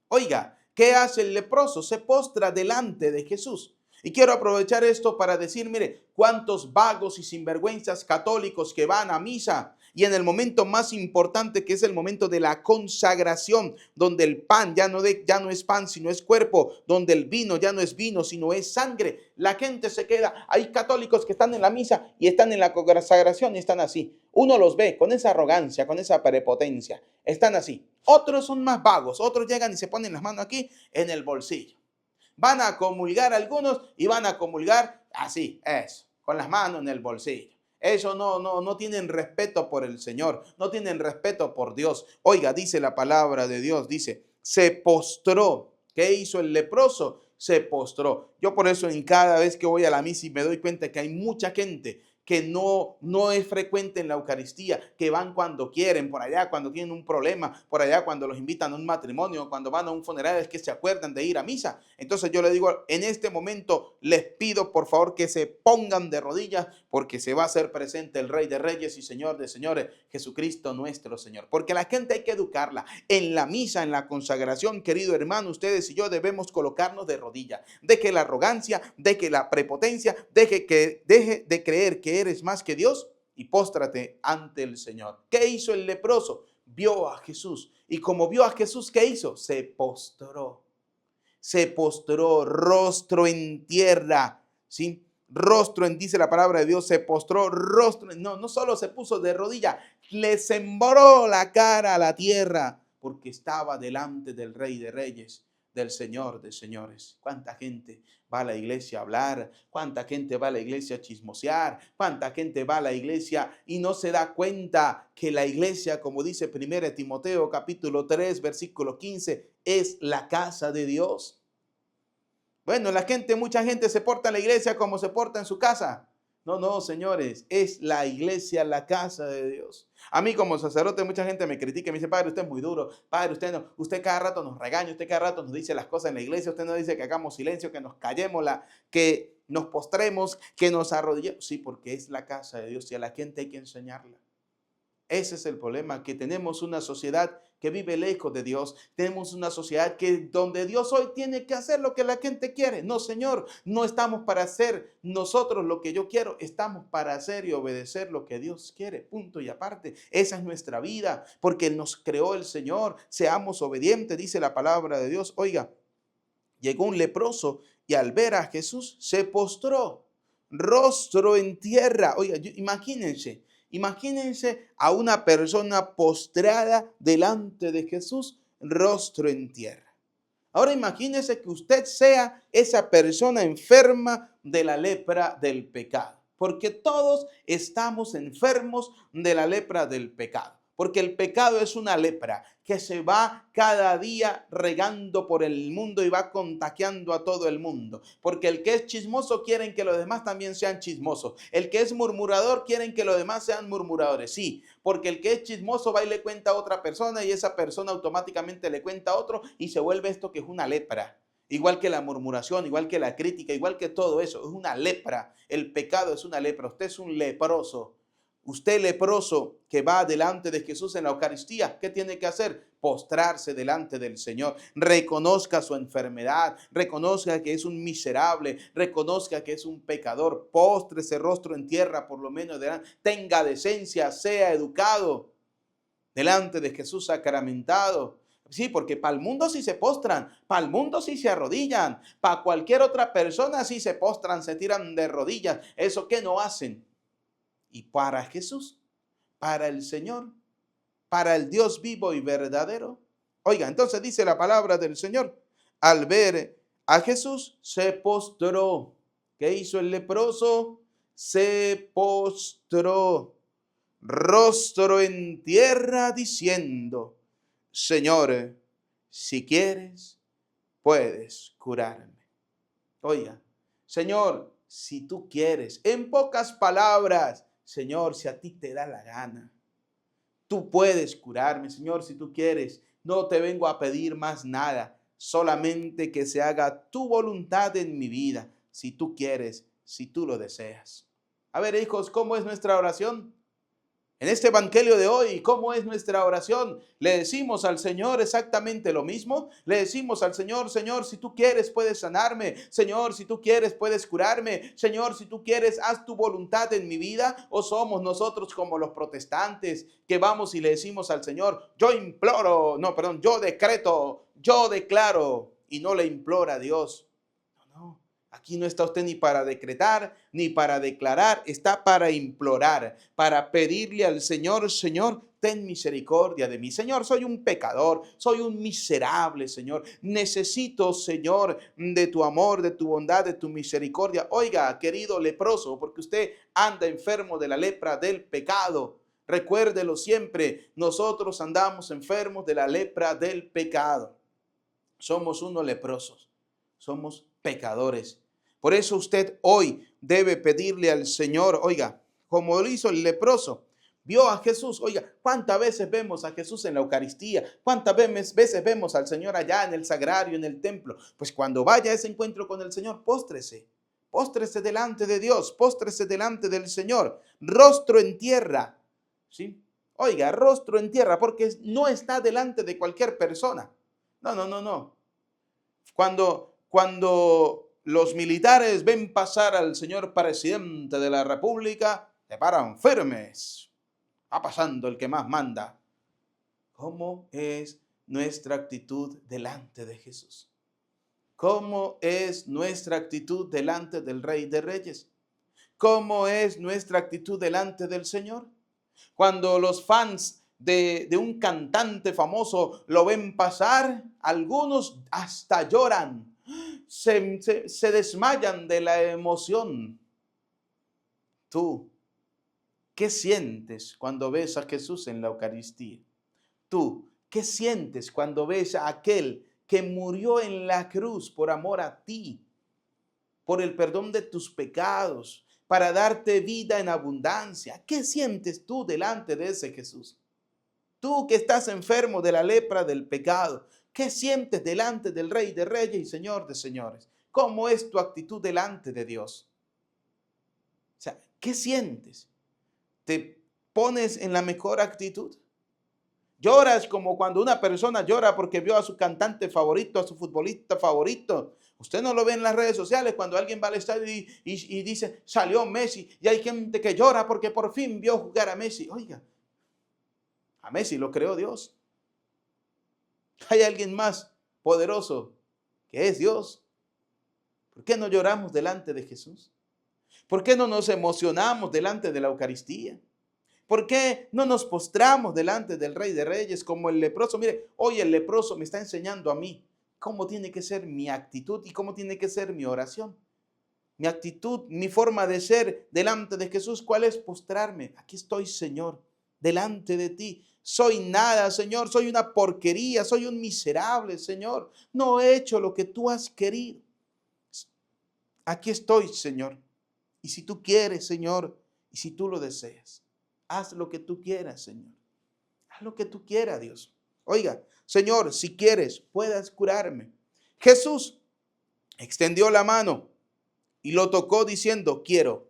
Oiga, ¿qué hace el leproso? Se postra delante de Jesús. Y quiero aprovechar esto para decir, mire, cuántos vagos y sinvergüenzas católicos que van a misa y en el momento más importante, que es el momento de la consagración, donde el pan ya no es pan, sino es cuerpo, donde el vino ya no es vino, sino es sangre, la gente se queda. Hay católicos que están en la misa y están en la consagración y están así. Uno los ve con esa arrogancia, con esa prepotencia. Están así. Otros son más vagos. Otros llegan y se ponen las manos aquí en el bolsillo. Van a comulgar algunos y van a comulgar así, eso, con las manos en el bolsillo. Eso no tienen respeto por el Señor, no tienen respeto por Dios. Oiga, dice la palabra de Dios, dice, se postró. ¿Qué hizo el leproso? Se postró. Yo por eso en cada vez que voy a la misa y me doy cuenta que hay mucha gente que no es frecuente en la Eucaristía, que van cuando quieren, por allá cuando tienen un problema, por allá cuando los invitan a un matrimonio, cuando van a un funeral, es que se acuerdan de ir a misa. Entonces yo le digo, en este momento les pido por favor que se pongan de rodillas, porque se va a hacer presente el Rey de Reyes y Señor de Señores, Jesucristo nuestro Señor. Porque la gente hay que educarla. En la misa, en la consagración, querido hermano, ustedes y yo debemos colocarnos de rodillas. Deje la arrogancia, deje la prepotencia, deje de creer que eres más que Dios y póstrate ante el Señor. ¿Qué hizo el leproso? Vio a Jesús. Y como vio a Jesús, ¿qué hizo? Se postró. Se postró, rostro en tierra, ¿sí? Dice la palabra de Dios, se postró, no solo se puso de rodilla, le sembró la cara a la tierra, porque estaba delante del Rey de Reyes, del Señor de Señores. ¿Cuánta gente va a la iglesia a hablar? ¿Cuánta gente va a la iglesia a chismosear? ¿Cuánta gente va a la iglesia y no se da cuenta que la iglesia, como dice 1 Timoteo capítulo 3, versículo 15, es la casa de Dios? Bueno, mucha gente se porta en la iglesia como se porta en su casa. No, señores, es la iglesia, la casa de Dios. A mí como sacerdote mucha gente me critica y me dice, padre, usted es muy duro, padre, usted cada rato nos regaña, usted cada rato nos dice las cosas en la iglesia, usted nos dice que hagamos silencio, que nos callemos, que nos postremos, que nos arrodillemos. Sí, porque es la casa de Dios y a la gente hay que enseñarla. Ese es el problema, que tenemos una sociedad que vive lejos de Dios. Tenemos una sociedad donde Dios hoy tiene que hacer lo que la gente quiere. No, Señor, no estamos para hacer nosotros lo que yo quiero. Estamos para hacer y obedecer lo que Dios quiere. Punto y aparte. Esa es nuestra vida, porque nos creó el Señor. Seamos obedientes, dice la palabra de Dios. Oiga, llegó un leproso y al ver a Jesús se postró, rostro en tierra. Oiga, Imagínense a una persona postrada delante de Jesús, rostro en tierra. Ahora imagínense que usted sea esa persona enferma de la lepra del pecado, porque todos estamos enfermos de la lepra del pecado. Porque el pecado es una lepra que se va cada día regando por el mundo y va contagiando a todo el mundo. Porque el que es chismoso quieren que los demás también sean chismosos. El que es murmurador quieren que los demás sean murmuradores. Sí, porque el que es chismoso va y le cuenta a otra persona y esa persona automáticamente le cuenta a otro y se vuelve esto que es una lepra. Igual que la murmuración, igual que la crítica, igual que todo eso. Es una lepra. El pecado es una lepra. Usted es un leproso. Usted leproso que va delante de Jesús en la Eucaristía, ¿qué tiene que hacer? Postrarse delante del Señor. Reconozca su enfermedad, reconozca que es un miserable, reconozca que es un pecador. Póstrese rostro en tierra, por lo menos tenga decencia, sea educado delante de Jesús sacramentado. Sí, porque para el mundo sí se postran, para el mundo sí se arrodillan, para cualquier otra persona sí se postran, se tiran de rodillas. ¿Eso qué no hacen? Y para Jesús, para el Señor, para el Dios vivo y verdadero. Oiga, entonces dice la palabra del Señor, al ver a Jesús se postró. ¿Qué hizo el leproso? Se postró, rostro en tierra, diciendo, Señor, si quieres, puedes curarme. Oiga, Señor, si tú quieres, en pocas palabras, Señor, si a ti te da la gana, tú puedes curarme, Señor, si tú quieres. No te vengo a pedir más nada, solamente que se haga tu voluntad en mi vida, si tú quieres, si tú lo deseas. A ver, hijos, ¿cómo es nuestra oración? En este evangelio de hoy, ¿cómo es nuestra oración? ¿Le decimos al Señor exactamente lo mismo? ¿Le decimos al Señor, Señor, si tú quieres puedes sanarme? Señor, si tú quieres puedes curarme? Señor, si tú quieres haz tu voluntad en mi vida? ¿O somos nosotros como los protestantes que vamos y le decimos al Señor, yo imploro, no, perdón, yo decreto, yo declaro y no le implora a Dios? No. Aquí no está usted ni para decretar, ni para declarar, está para implorar, para pedirle al Señor, Señor, ten misericordia de mí. Señor, soy un pecador, soy un miserable, Señor. Necesito, Señor, de tu amor, de tu bondad, de tu misericordia. Oiga, querido leproso, porque usted anda enfermo de la lepra del pecado. Recuérdelo siempre, nosotros andamos enfermos de la lepra del pecado. Somos unos leprosos, somos pecadores. Por eso usted hoy debe pedirle al Señor, oiga, como lo hizo el leproso, vio a Jesús, oiga, ¿cuántas veces vemos a Jesús en la Eucaristía? ¿Cuántas veces vemos al Señor allá en el sagrario, en el templo? Pues cuando vaya a ese encuentro con el Señor, póstrese, póstrese delante de Dios, póstrese delante del Señor, rostro en tierra, ¿sí? Oiga, rostro en tierra, porque no está delante de cualquier persona. No, no, no, no. Cuando los militares ven pasar al señor presidente de la República, se paran firmes. Va pasando el que más manda. ¿Cómo es nuestra actitud delante de Jesús? ¿Cómo es nuestra actitud delante del Rey de Reyes? ¿Cómo es nuestra actitud delante del Señor? Cuando los fans de un cantante famoso lo ven pasar, algunos hasta lloran, se desmayan de la emoción. Tú, ¿qué sientes cuando ves a Jesús en la Eucaristía? Tú, ¿qué sientes cuando ves a aquel que murió en la cruz por amor a ti, por el perdón de tus pecados, para darte vida en abundancia? ¿Qué sientes tú delante de ese Jesús? Tú que estás enfermo de la lepra del pecado, ¿qué sientes delante del Rey de Reyes y Señor de Señores? ¿Cómo es tu actitud delante de Dios? O sea, ¿qué sientes? ¿Te pones en la mejor actitud? Lloras como cuando una persona llora porque vio a su cantante favorito, a su futbolista favorito. Usted no lo ve en las redes sociales cuando alguien va al estadio y dice, salió Messi. Y hay gente que llora porque por fin vio jugar a Messi. Oiga, a Messi lo creó Dios. Hay alguien más poderoso que es Dios. ¿Por qué no lloramos delante de Jesús? ¿Por qué no nos emocionamos delante de la Eucaristía? ¿Por qué no nos postramos delante del Rey de Reyes como el leproso? Mire, hoy el leproso me está enseñando a mí cómo tiene que ser mi actitud y cómo tiene que ser mi oración. Mi actitud, mi forma de ser delante de Jesús, ¿cuál es? Postrarme. Aquí estoy, Señor, delante de ti. Soy nada, Señor, soy una porquería, soy un miserable, Señor. No he hecho lo que tú has querido. Aquí estoy, Señor. Y si tú quieres, Señor, y si tú lo deseas, haz lo que tú quieras, Señor. Haz lo que tú quieras, Dios. Oiga, Señor, si quieres, puedas curarme. Jesús extendió la mano y lo tocó diciendo, quiero.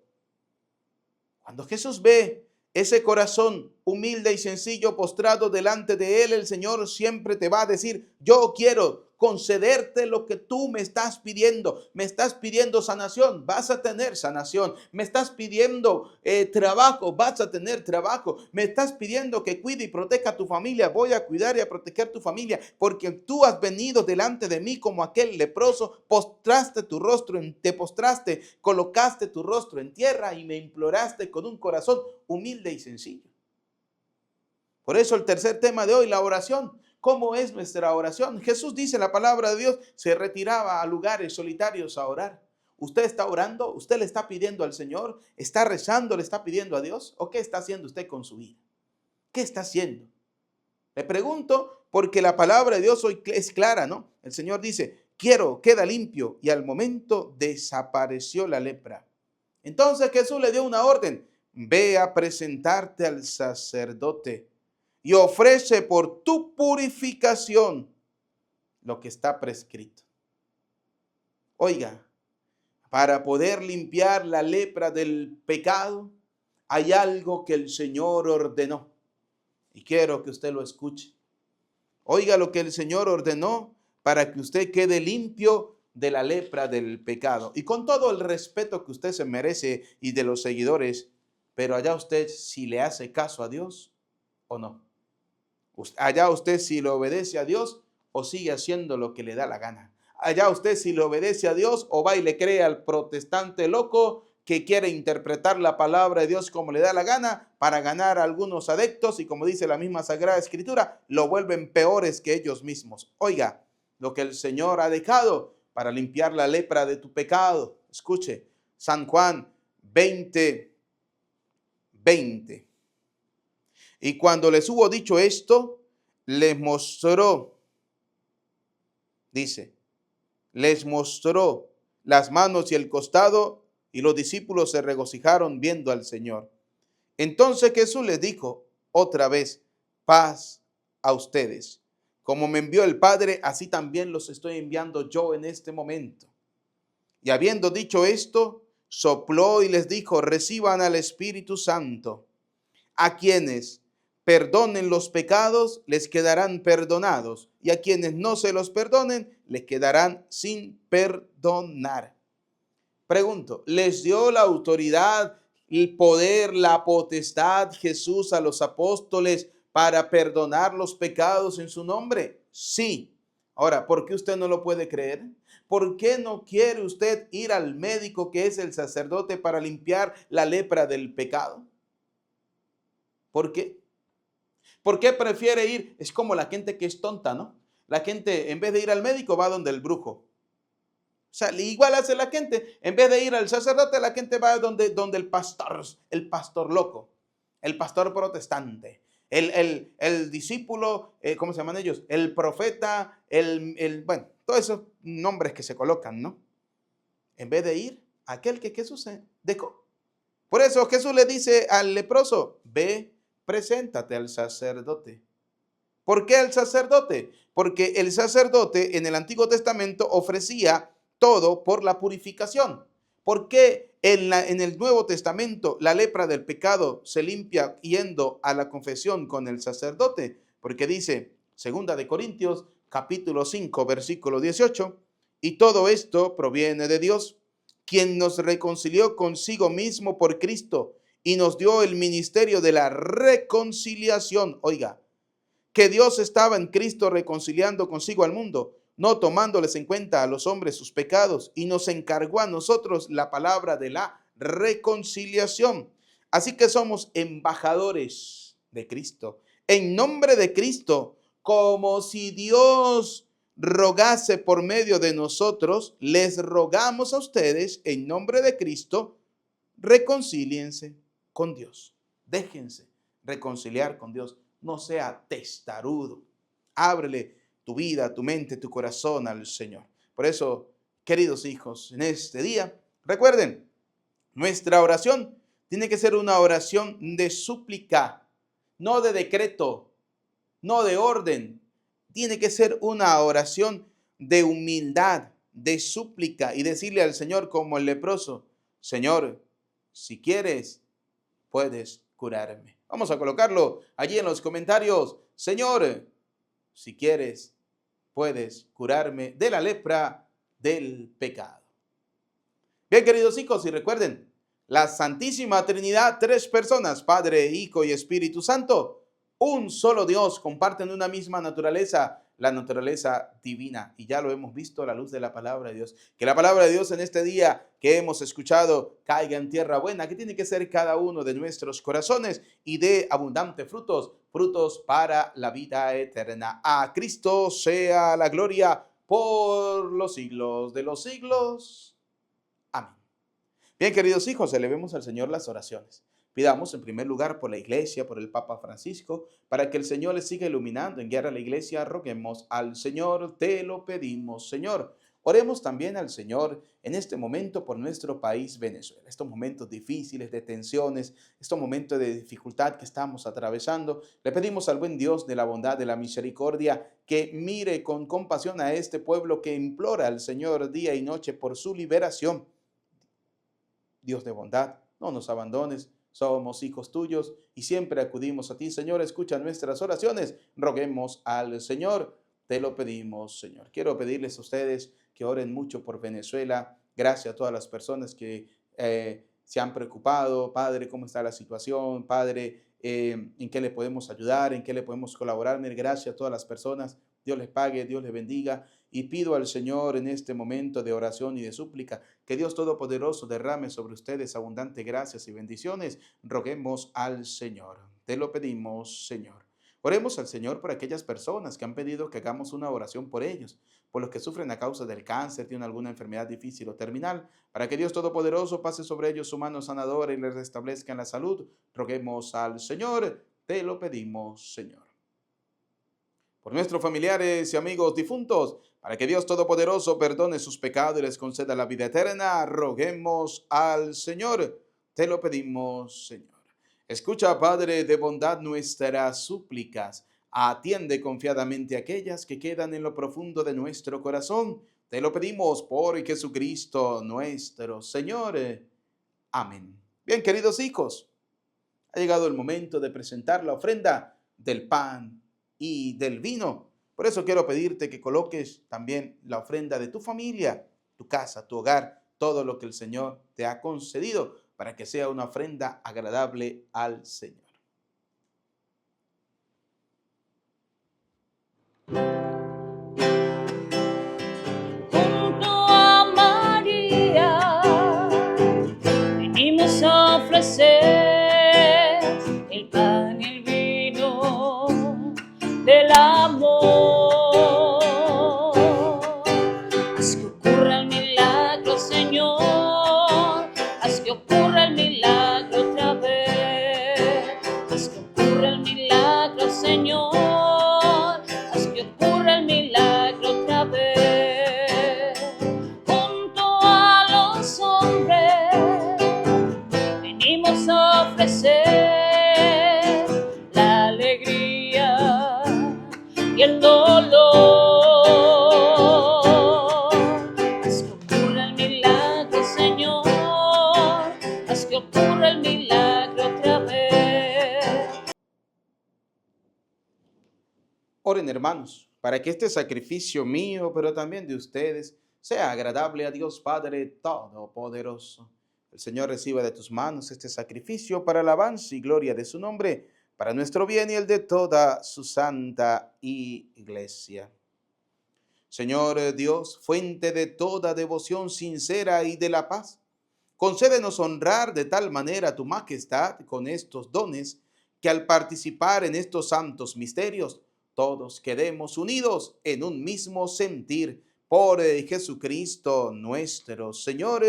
Cuando Jesús ve ese corazón humilde y sencillo postrado delante de él, el Señor siempre te va a decir, yo quiero. concederte lo que tú me estás pidiendo. Me estás pidiendo sanación, vas a tener sanación. Me estás pidiendo trabajo, vas a tener trabajo. Me estás pidiendo que cuide y proteja a tu familia, voy a cuidar y a proteger tu familia, porque tú has venido delante de mí como aquel leproso, te postraste, colocaste tu rostro en tierra y me imploraste con un corazón humilde y sencillo. Por eso el tercer tema de hoy, la oración. ¿Cómo es nuestra oración? Jesús dice en la palabra de Dios, se retiraba a lugares solitarios a orar. ¿Usted está orando? ¿Usted le está pidiendo al Señor? ¿Está rezando? ¿Le está pidiendo a Dios? ¿O qué está haciendo usted con su vida? ¿Qué está haciendo? Le pregunto porque la palabra de Dios hoy es clara, ¿no? El Señor dice, quiero, queda limpio. Y al momento desapareció la lepra. Entonces Jesús le dio una orden. Ve a presentarte al sacerdote y ofrece por tu purificación lo que está prescrito. Oiga, para poder limpiar la lepra del pecado, hay algo que el Señor ordenó. Y quiero que usted lo escuche. Oiga lo que el Señor ordenó para que usted quede limpio de la lepra del pecado. Y con todo el respeto que usted se merece y de los seguidores, pero allá usted si le hace caso a Dios o no. Allá usted si le obedece a Dios o sigue haciendo lo que le da la gana. Allá usted si le obedece a Dios o va y le cree al protestante loco que quiere interpretar la palabra de Dios como le da la gana para ganar a algunos adeptos y, como dice la misma Sagrada Escritura, lo vuelven peores que ellos mismos. Oiga, lo que el Señor ha dejado para limpiar la lepra de tu pecado. Escuche, San Juan 20:20. Y cuando les hubo dicho esto, les mostró las manos y el costado, y los discípulos se regocijaron viendo al Señor. Entonces Jesús les dijo otra vez, paz a ustedes. Como me envió el Padre, así también los estoy enviando yo en este momento. Y habiendo dicho esto, sopló y les dijo, reciban al Espíritu Santo. A quienes perdonen los pecados, les quedarán perdonados, y a quienes no se los perdonen, les quedarán sin perdonar. Pregunto, ¿les dio la autoridad, el poder, la potestad Jesús a los apóstoles para perdonar los pecados en su nombre? Sí. Ahora, ¿por qué usted no lo puede creer? ¿Por qué no quiere usted ir al médico que es el sacerdote para limpiar la lepra del pecado? ¿Por qué? ¿Por qué prefiere ir? Es como la gente que es tonta, ¿no? La gente, en vez de ir al médico, va donde el brujo. O sea, igual hace la gente. En vez de ir al sacerdote, la gente va donde el pastor loco, el pastor protestante, el discípulo, ¿cómo se llaman ellos? El profeta, bueno, todos esos nombres que se colocan, ¿no? En vez de ir a aquel que Jesús dejó. Por eso Jesús le dice al leproso, ve, preséntate al sacerdote. ¿Por qué al sacerdote? Porque el sacerdote en el Antiguo Testamento ofrecía todo por la purificación. ¿Por qué en el Nuevo Testamento la lepra del pecado se limpia yendo a la confesión con el sacerdote? Porque dice, 2 de Corintios, capítulo 5, versículo 18, y todo esto proviene de Dios, quien nos reconcilió consigo mismo por Cristo y nos dio el ministerio de la reconciliación. Oiga, que Dios estaba en Cristo reconciliando consigo al mundo, no tomándoles en cuenta a los hombres sus pecados, y nos encargó a nosotros la palabra de la reconciliación. Así que somos embajadores de Cristo, en nombre de Cristo, como si Dios rogase por medio de nosotros, les rogamos a ustedes, en nombre de Cristo, reconcíliense con Dios. Déjense reconciliar con Dios. No sea testarudo. Ábrele tu vida, tu mente, tu corazón al Señor. Por eso, queridos hijos, en este día, recuerden, nuestra oración tiene que ser una oración de súplica, no de decreto, no de orden. Tiene que ser una oración de humildad, de súplica y decirle al Señor como el leproso, Señor, si quieres, puedes curarme. Vamos a colocarlo allí en los comentarios. Señor, si quieres, puedes curarme de la lepra del pecado. Bien, queridos hijos, y recuerden, la Santísima Trinidad, tres personas, Padre, Hijo y Espíritu Santo, un solo Dios, comparten una misma naturaleza, la naturaleza divina. Y ya lo hemos visto a la luz de la palabra de Dios. Que la palabra de Dios en este día que hemos escuchado caiga en tierra buena, que tiene que ser cada uno de nuestros corazones y dé abundantes frutos, frutos para la vida eterna. A Cristo sea la gloria por los siglos de los siglos. Amén. Bien, queridos hijos, elevemos al Señor las oraciones. Pidamos en primer lugar por la iglesia, por el Papa Francisco, para que el Señor le siga iluminando en guiar a la iglesia. Roguemos al Señor, te lo pedimos, Señor. Oremos también al Señor en este momento por nuestro país, Venezuela. Estos momentos difíciles de tensiones, estos momentos de dificultad que estamos atravesando, le pedimos al buen Dios de la bondad, de la misericordia, que mire con compasión a este pueblo que implora al Señor día y noche por su liberación. Dios de bondad, no nos abandones, somos hijos tuyos y siempre acudimos a ti, Señor. Escucha nuestras oraciones, roguemos al Señor, te lo pedimos, Señor. Quiero pedirles a ustedes que oren mucho por Venezuela. Gracias a todas las personas que se han preocupado. Padre, ¿cómo está la situación? Padre, ¿en qué le podemos ayudar? ¿En qué le podemos colaborar? Mil gracias a todas las personas. Dios les pague, Dios les bendiga. Y pido al Señor en este momento de oración y de súplica que Dios Todopoderoso derrame sobre ustedes abundante gracias y bendiciones. Roguemos al Señor. Te lo pedimos, Señor. Oremos al Señor por aquellas personas que han pedido que hagamos una oración por ellos, por los que sufren a causa del cáncer, tienen alguna enfermedad difícil o terminal, para que Dios Todopoderoso pase sobre ellos su mano sanadora y les restablezca en la salud. Roguemos al Señor. Te lo pedimos, Señor. Por nuestros familiares y amigos difuntos, para que Dios Todopoderoso perdone sus pecados y les conceda la vida eterna, roguemos al Señor. Te lo pedimos, Señor. Escucha, Padre de bondad, nuestras súplicas. Atiende confiadamente aquellas que quedan en lo profundo de nuestro corazón. Te lo pedimos por Jesucristo nuestro Señor. Amén. Bien, queridos hijos, ha llegado el momento de presentar la ofrenda del pan y del vino. Por eso quiero pedirte que coloques también la ofrenda de tu familia, tu casa, tu hogar, todo lo que el Señor te ha concedido para que sea una ofrenda agradable al Señor. Junto a María venimos a ofrecer el pan y el vino del amor. Haz que ocurra el milagro, Señor. Haz que ocurra el milagro otra vez. Haz que ocurra el milagro, Señor. Haz que ocurra el milagro otra vez. Junto a los hombres venimos a ofrecer la alegría y el dolor. Haz que ocurra el milagro, Señor. Haz que ocurra el milagro otra vez. Oren, hermanos, para que este sacrificio mío, pero también de ustedes, sea agradable a Dios Padre Todopoderoso. El Señor reciba de tus manos este sacrificio para alabanza y gloria de su nombre, para nuestro bien y el de toda su santa iglesia. Señor Dios, fuente de toda devoción sincera y de la paz, concédenos honrar de tal manera a tu majestad con estos dones, que al participar en estos santos misterios, todos quedemos unidos en un mismo sentir por Jesucristo nuestro Señor.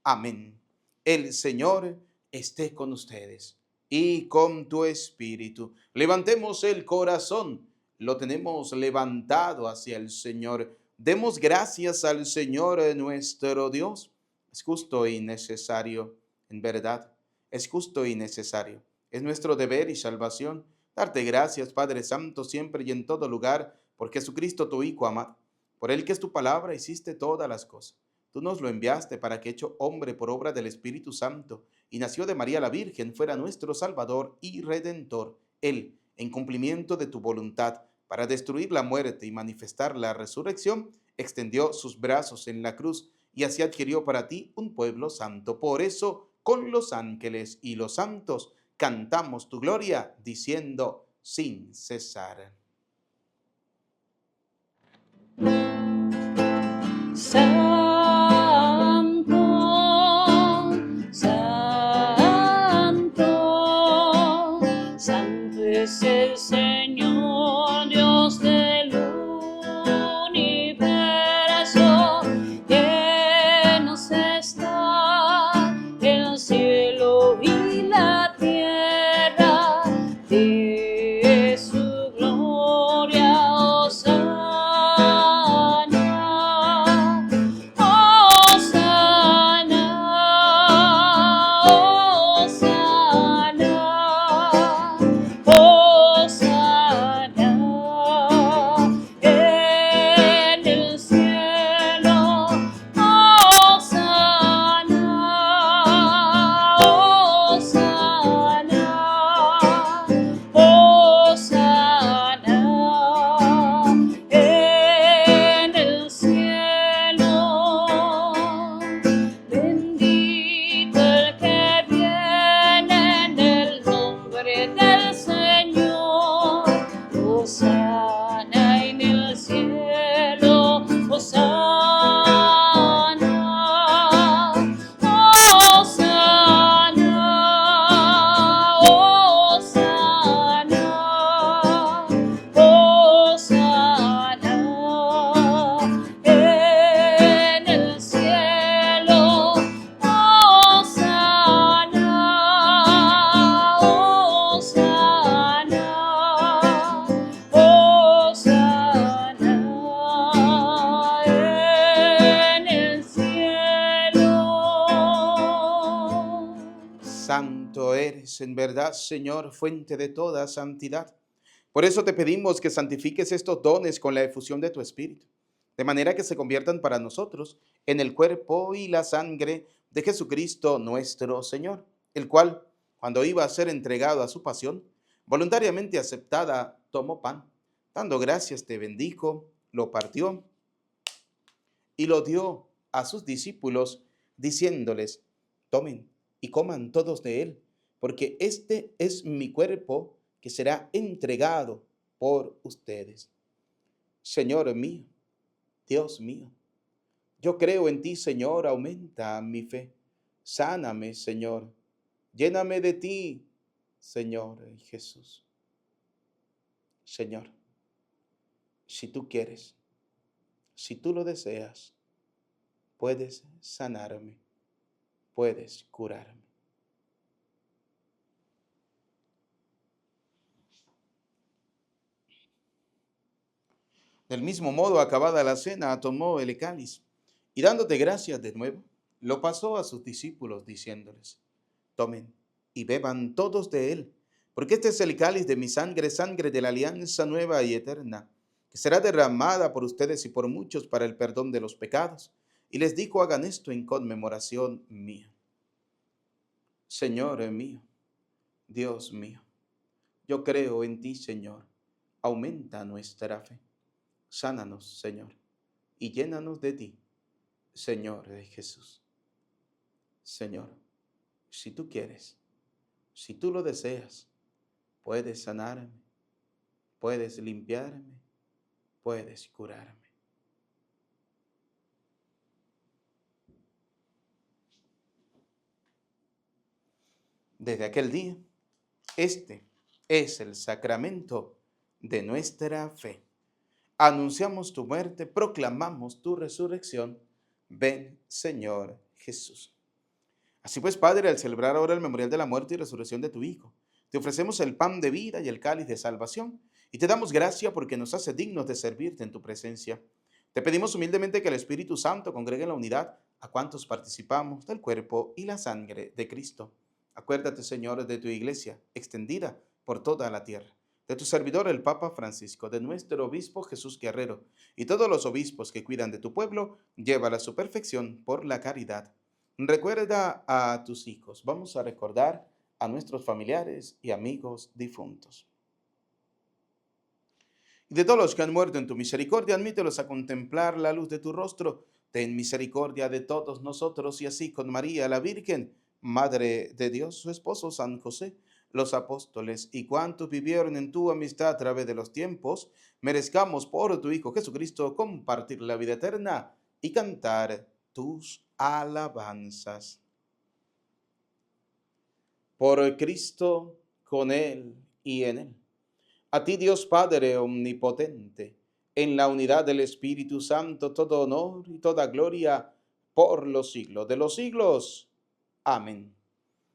Amén. El Señor esté con ustedes y con tu espíritu. Levantemos el corazón, lo tenemos levantado hacia el Señor. Demos gracias al Señor nuestro Dios. Es justo y necesario, en verdad, es justo y necesario. Es nuestro deber y salvación darte gracias, Padre Santo, siempre y en todo lugar, por Jesucristo tu Hijo amado. Por él que es tu palabra hiciste todas las cosas. Tú nos lo enviaste para que, hecho hombre por obra del Espíritu Santo, y nació de María la Virgen, fuera nuestro Salvador y Redentor. Él, en cumplimiento de tu voluntad, para destruir la muerte y manifestar la resurrección, extendió sus brazos en la cruz y así adquirió para ti un pueblo santo. Por eso, con los ángeles y los santos, cantamos tu gloria, diciendo sin cesar. Santo, santo, santo es el Señor, Dios del universo. Llenos está el cielo y la tierra de su gloria. Santo eres en verdad, Señor, fuente de toda santidad. Por eso te pedimos que santifiques estos dones con la efusión de tu Espíritu, de manera que se conviertan para nosotros en el cuerpo y la sangre de Jesucristo nuestro Señor, el cual, cuando iba a ser entregado a su pasión, voluntariamente aceptada, tomó pan, dando gracias, te bendijo, lo partió y lo dio a sus discípulos, diciéndoles: tomen y coman todos de él, porque este es mi cuerpo que será entregado por ustedes. Señor mío, Dios mío, yo creo en ti, Señor, aumenta mi fe. Sáname, Señor, lléname de ti, Señor Jesús. Señor, si tú quieres, si tú lo deseas, puedes sanarme, puedes curarme. Del mismo modo, acabada la cena, tomó el cáliz y dándote gracias de nuevo, lo pasó a sus discípulos diciéndoles: tomen y beban todos de él, porque este es el cáliz de mi sangre, sangre de la alianza nueva y eterna, que será derramada por ustedes y por muchos para el perdón de los pecados. Y les dijo: hagan esto en conmemoración mía. Señor mío, Dios mío, yo creo en ti, Señor, aumenta nuestra fe. Sánanos, Señor, y llénanos de ti, Señor de Jesús. Señor, si tú quieres, si tú lo deseas, puedes sanarme, puedes limpiarme, puedes curarme. Desde aquel día, este es el sacramento de nuestra fe. Anunciamos tu muerte, proclamamos tu resurrección. Ven, Señor Jesús. Así pues, Padre, al celebrar ahora el memorial de la muerte y resurrección de tu Hijo, te ofrecemos el pan de vida y el cáliz de salvación, y te damos gracia porque nos hace dignos de servirte en tu presencia. Te pedimos humildemente que el Espíritu Santo congregue en la unidad a cuantos participamos del cuerpo y la sangre de Cristo. Acuérdate, Señor, de tu iglesia, extendida por toda la tierra, de tu servidor el Papa Francisco, de nuestro obispo Jesús Guerrero, y todos los obispos que cuidan de tu pueblo, llévala a su perfección por la caridad. Recuerda a tus hijos. Vamos a recordar a nuestros familiares y amigos difuntos. Y de todos los que han muerto en tu misericordia, admítelos a contemplar la luz de tu rostro. Ten misericordia de todos nosotros y así con María, la Virgen, Madre de Dios, su esposo San José, los apóstoles y cuantos vivieron en tu amistad a través de los tiempos, merezcamos por tu Hijo Jesucristo compartir la vida eterna y cantar tus alabanzas. Por Cristo, con Él y en Él. A ti, Dios Padre omnipotente, en la unidad del Espíritu Santo, todo honor y toda gloria por los siglos de los siglos. Amén.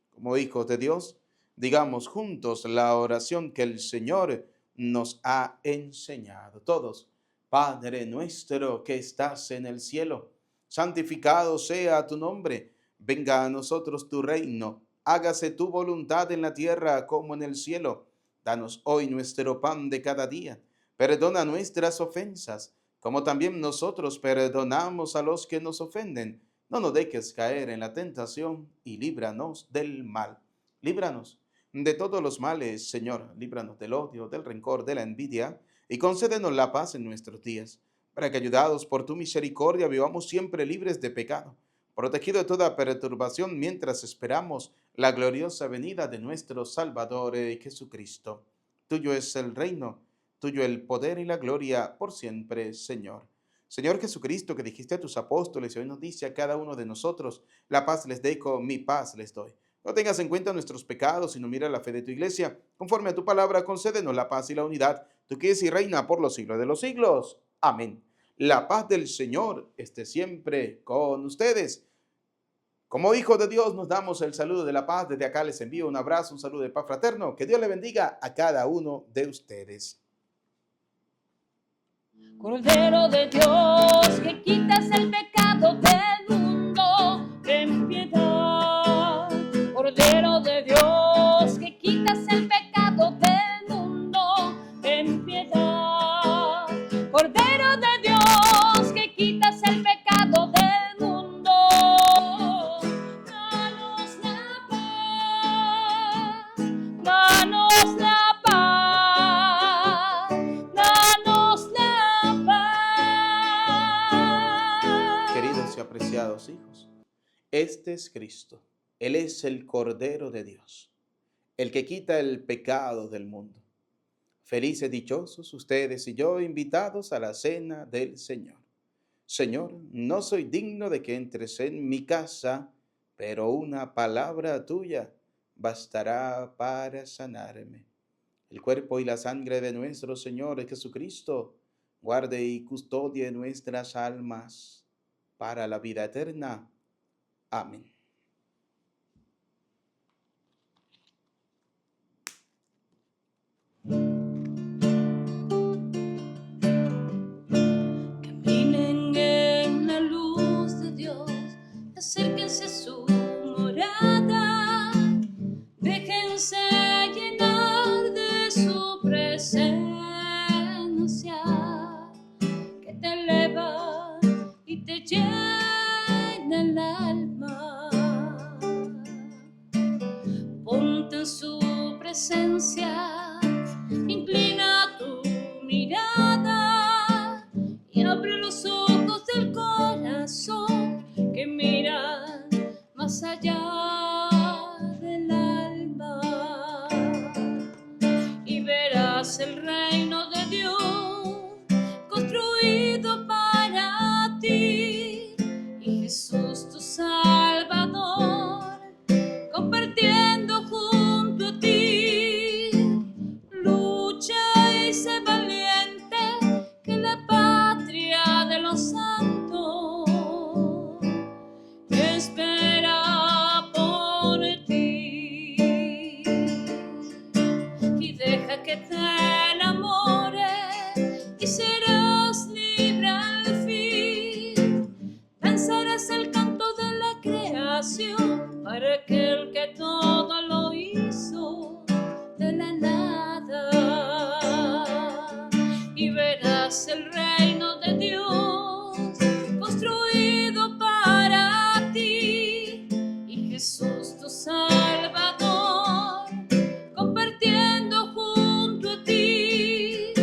Como hijos de Dios, digamos juntos la oración que el Señor nos ha enseñado. Todos, Padre nuestro que estás en el cielo, santificado sea tu nombre, venga a nosotros tu reino, hágase tu voluntad en la tierra como en el cielo. Danos hoy nuestro pan de cada día. Perdona nuestras ofensas, como también nosotros perdonamos a los que nos ofenden. No nos dejes caer en la tentación y líbranos del mal. Líbranos de todos los males, Señor. Líbranos del odio, del rencor, de la envidia y concédenos la paz en nuestros días, para que, ayudados por tu misericordia, vivamos siempre libres de pecado, protegido de toda perturbación mientras esperamos la gloriosa venida de nuestro Salvador Jesucristo. Tuyo es el reino, tuyo el poder y la gloria por siempre, Señor. Señor Jesucristo, que dijiste a tus apóstoles y hoy nos dice a cada uno de nosotros, la paz les dejo, mi paz les doy. No tengas en cuenta nuestros pecados, sino mira la fe de tu iglesia. Conforme a tu palabra, concédenos la paz y la unidad. Tú que eres y reina por los siglos de los siglos. Amén. La paz del Señor esté siempre con ustedes. Como hijos de Dios nos damos el saludo de la paz. Desde acá les envío un abrazo, un saludo de paz fraterno. Que Dios le bendiga a cada uno de ustedes. Cordero de Dios, que quitas el pecado del mundo, ten piedad. Cordero de Dios, que quitas el pecado del mundo, ten piedad. Cordero de Dios, que quitas el pecado del mundo, danos la paz, danos la paz, danos la paz. Queridos y apreciados hijos, este es Cristo. Él es el Cordero de Dios, el que quita el pecado del mundo. Felices, dichosos ustedes y yo, invitados a la cena del Señor. Señor, no soy digno de que entres en mi casa, pero una palabra tuya bastará para sanarme. El cuerpo y la sangre de nuestro Señor Jesucristo guarde y custodie nuestras almas para la vida eterna. Amén. Caminen en la luz de Dios, acérquense a su morada, déjense llenar de su presencia, que te eleva y te llena el alma. Ponte en su presencia, inclina tu mirada y abre los ojos del corazón que miran más allá del alma, y verás el reino de Dios construido para ti, y Jesús tu Salvador compartiendo junto a ti. Lucha y sé valiente, que la patria de los santos espera por ti. Y deja que te enamore y serás libre al fin. Danzarás el canto de la creación para aquel que todo lo hizo de la nada, y verás el reino de Dios construido para ti, y Jesús tu Salvador compartiendo junto a ti.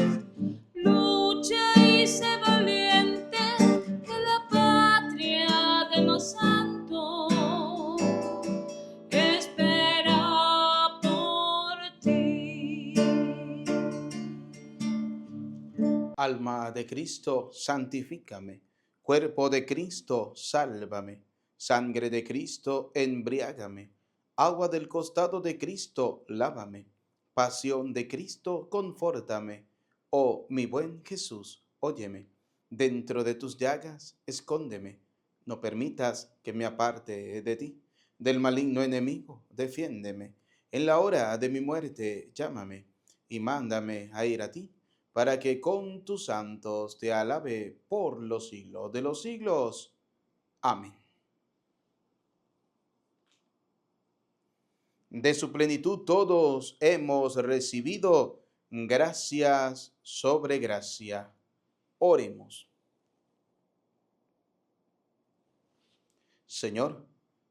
Alma de Cristo, santifícame. Cuerpo de Cristo, sálvame. Sangre de Cristo, embriágame. Agua del costado de Cristo, lávame. Pasión de Cristo, confórtame. Oh, mi buen Jesús, óyeme. Dentro de tus llagas, escóndeme. No permitas que me aparte de ti. Del maligno enemigo, defiéndeme. En la hora de mi muerte, llámame y mándame a ir a ti, para que con tus santos te alabe por los siglos de los siglos. Amén. De su plenitud todos hemos recibido gracias sobre gracia. Oremos. Señor,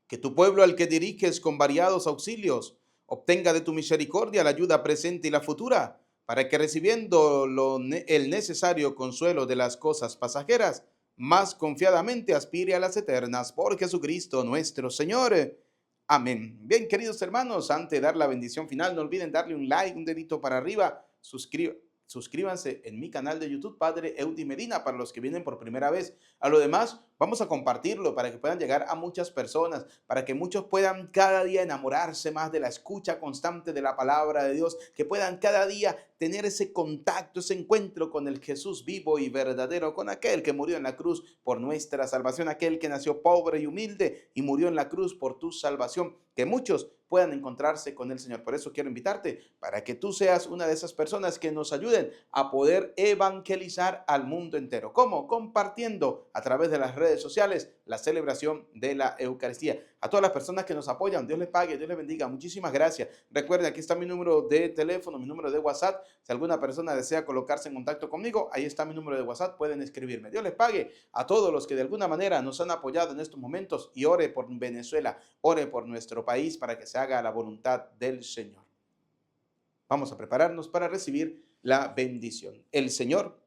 que tu pueblo al que diriges con variados auxilios obtenga de tu misericordia la ayuda presente y la futura, para que recibiendo el necesario consuelo de las cosas pasajeras, más confiadamente aspire a las eternas por Jesucristo nuestro Señor. Amén. Bien, queridos hermanos, antes de dar la bendición final, no olviden darle un like, un dedito para arriba, suscríbanse en mi canal de YouTube, Padre Eudy Medina, para los que vienen por primera vez. A lo demás, vamos a compartirlo para que puedan llegar a muchas personas, para que muchos puedan cada día enamorarse más de la escucha constante de la palabra de Dios, que puedan cada día tener ese contacto, ese encuentro con el Jesús vivo y verdadero, con aquel que murió en la cruz por nuestra salvación, aquel que nació pobre y humilde y murió en la cruz por tu salvación, que muchos puedan encontrarse con el Señor. Por eso quiero invitarte para que tú seas una de esas personas que nos ayuden a poder evangelizar al mundo entero. ¿Cómo? Compartiendo a través de las redes sociales la celebración de la Eucaristía. A todas las personas que nos apoyan, Dios les pague, Dios les bendiga. Muchísimas gracias. Recuerden, aquí está mi número de teléfono, mi número de WhatsApp. Si alguna persona desea colocarse en contacto conmigo, ahí está mi número de WhatsApp, pueden escribirme. Dios les pague a todos los que de alguna manera nos han apoyado en estos momentos, y ore por Venezuela, ore por nuestro país para que se haga la voluntad del Señor. Vamos a prepararnos para recibir la bendición. El Señor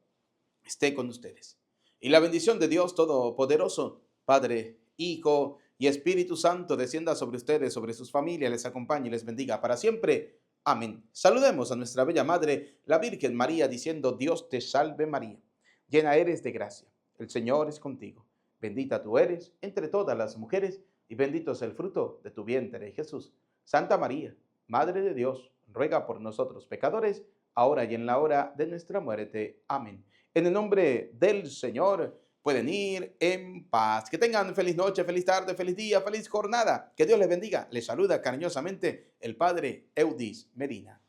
esté con ustedes. Y la bendición de Dios Todopoderoso, Padre, Hijo y Espíritu Santo, descienda sobre ustedes, sobre sus familias, les acompañe y les bendiga para siempre. Amén. Saludemos a nuestra bella Madre, la Virgen María, diciendo: Dios te salve María, llena eres de gracia, el Señor es contigo. Bendita tú eres entre todas las mujeres, y bendito es el fruto de tu vientre, Jesús. Santa María, Madre de Dios, ruega por nosotros pecadores, ahora y en la hora de nuestra muerte. Amén. En el nombre del Señor, pueden ir en paz. Que tengan feliz noche, feliz tarde, feliz día, feliz jornada. Que Dios les bendiga. Les saluda cariñosamente el Padre Eudy Medina.